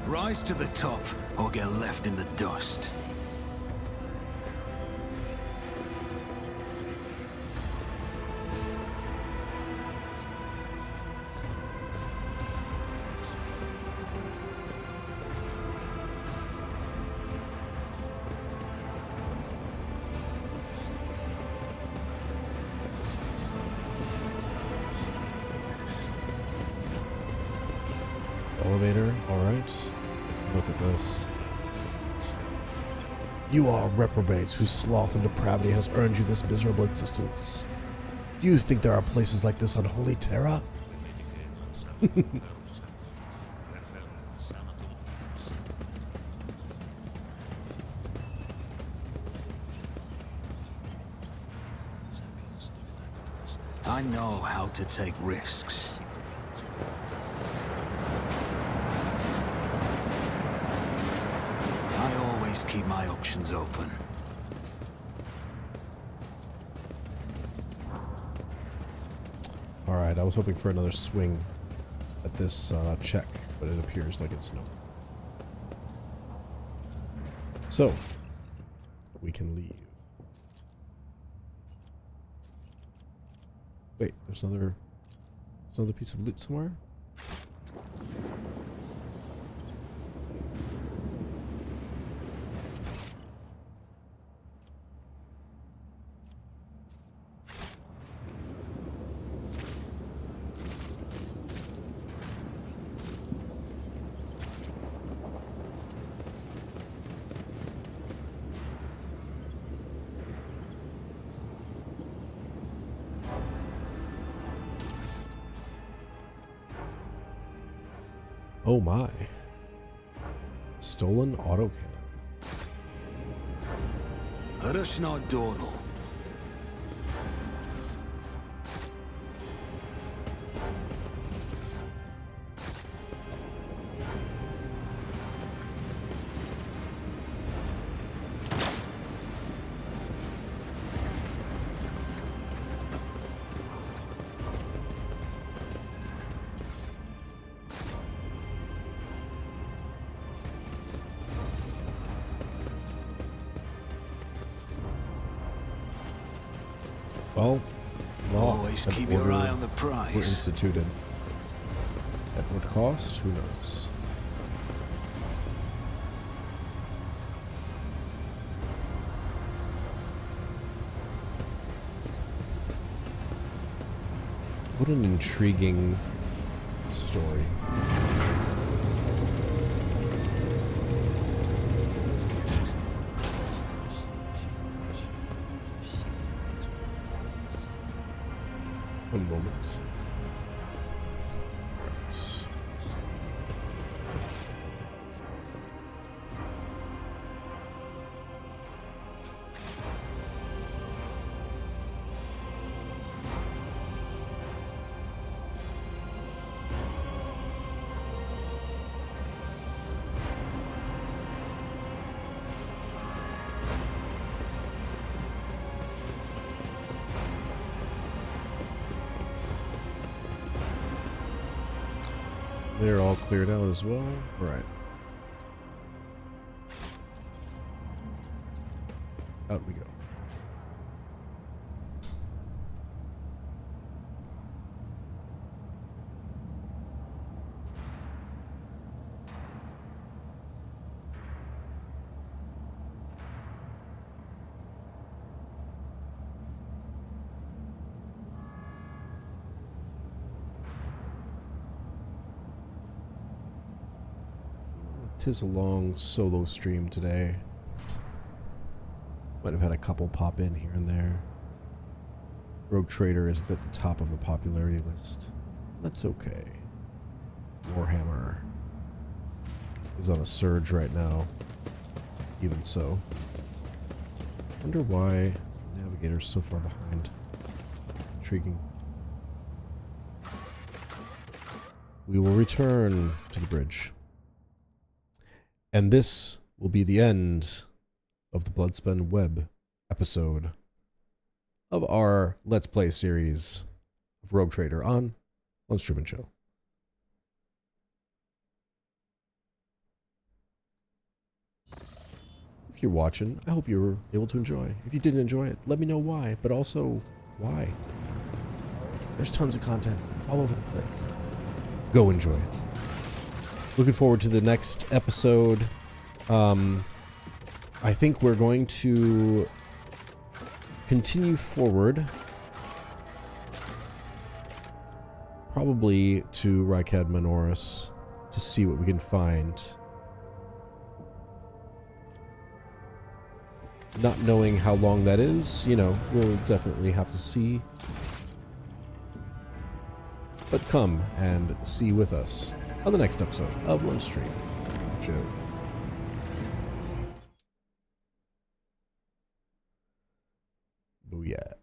[SPEAKER 2] Rise to the top or get left in the dust.
[SPEAKER 1] Elevator, alright. Look at this. You are reprobates whose sloth and depravity has earned you this miserable existence. Do you think there are places like this on Holy Terra?
[SPEAKER 2] I know how to take risks. I always keep my options open.
[SPEAKER 1] Alright, I was hoping for another swing at this check, but it appears like it's no. So, we can leave. Wait, there's another piece of loot somewhere? Oh my. Stolen autocannon.
[SPEAKER 2] Rush not dawdle.
[SPEAKER 1] Well,
[SPEAKER 2] Always keep your eye on the
[SPEAKER 1] were
[SPEAKER 2] prize.
[SPEAKER 1] instituted. At what cost? Who knows? What an intriguing story. One moment. Right. They're all cleared out as well. All right. Out we go. Tis a long solo stream today. Might have had a couple pop in here and there. Rogue Trader isn't at the top of the popularity list. That's okay. Warhammer is on a surge right now. Even so. Wonder why Navigator's so far behind. Intriguing. We will return to the bridge. And this will be the end of the Bloodspun Web episode of our Let's Play series of Rogue Trader on Lunchstream and Chill. If you're watching, I hope you were able to enjoy. If you didn't enjoy it, let me know why, but also why. There's tons of content all over the place. Go enjoy it. Looking forward to the next episode. I think we're going to continue forward. Probably to Rykad Minoris to see what we can find. Not knowing how long that is, you know, we'll definitely have to see. but come and see with us on the next episode of Lunch Stream and Chill. Booyah.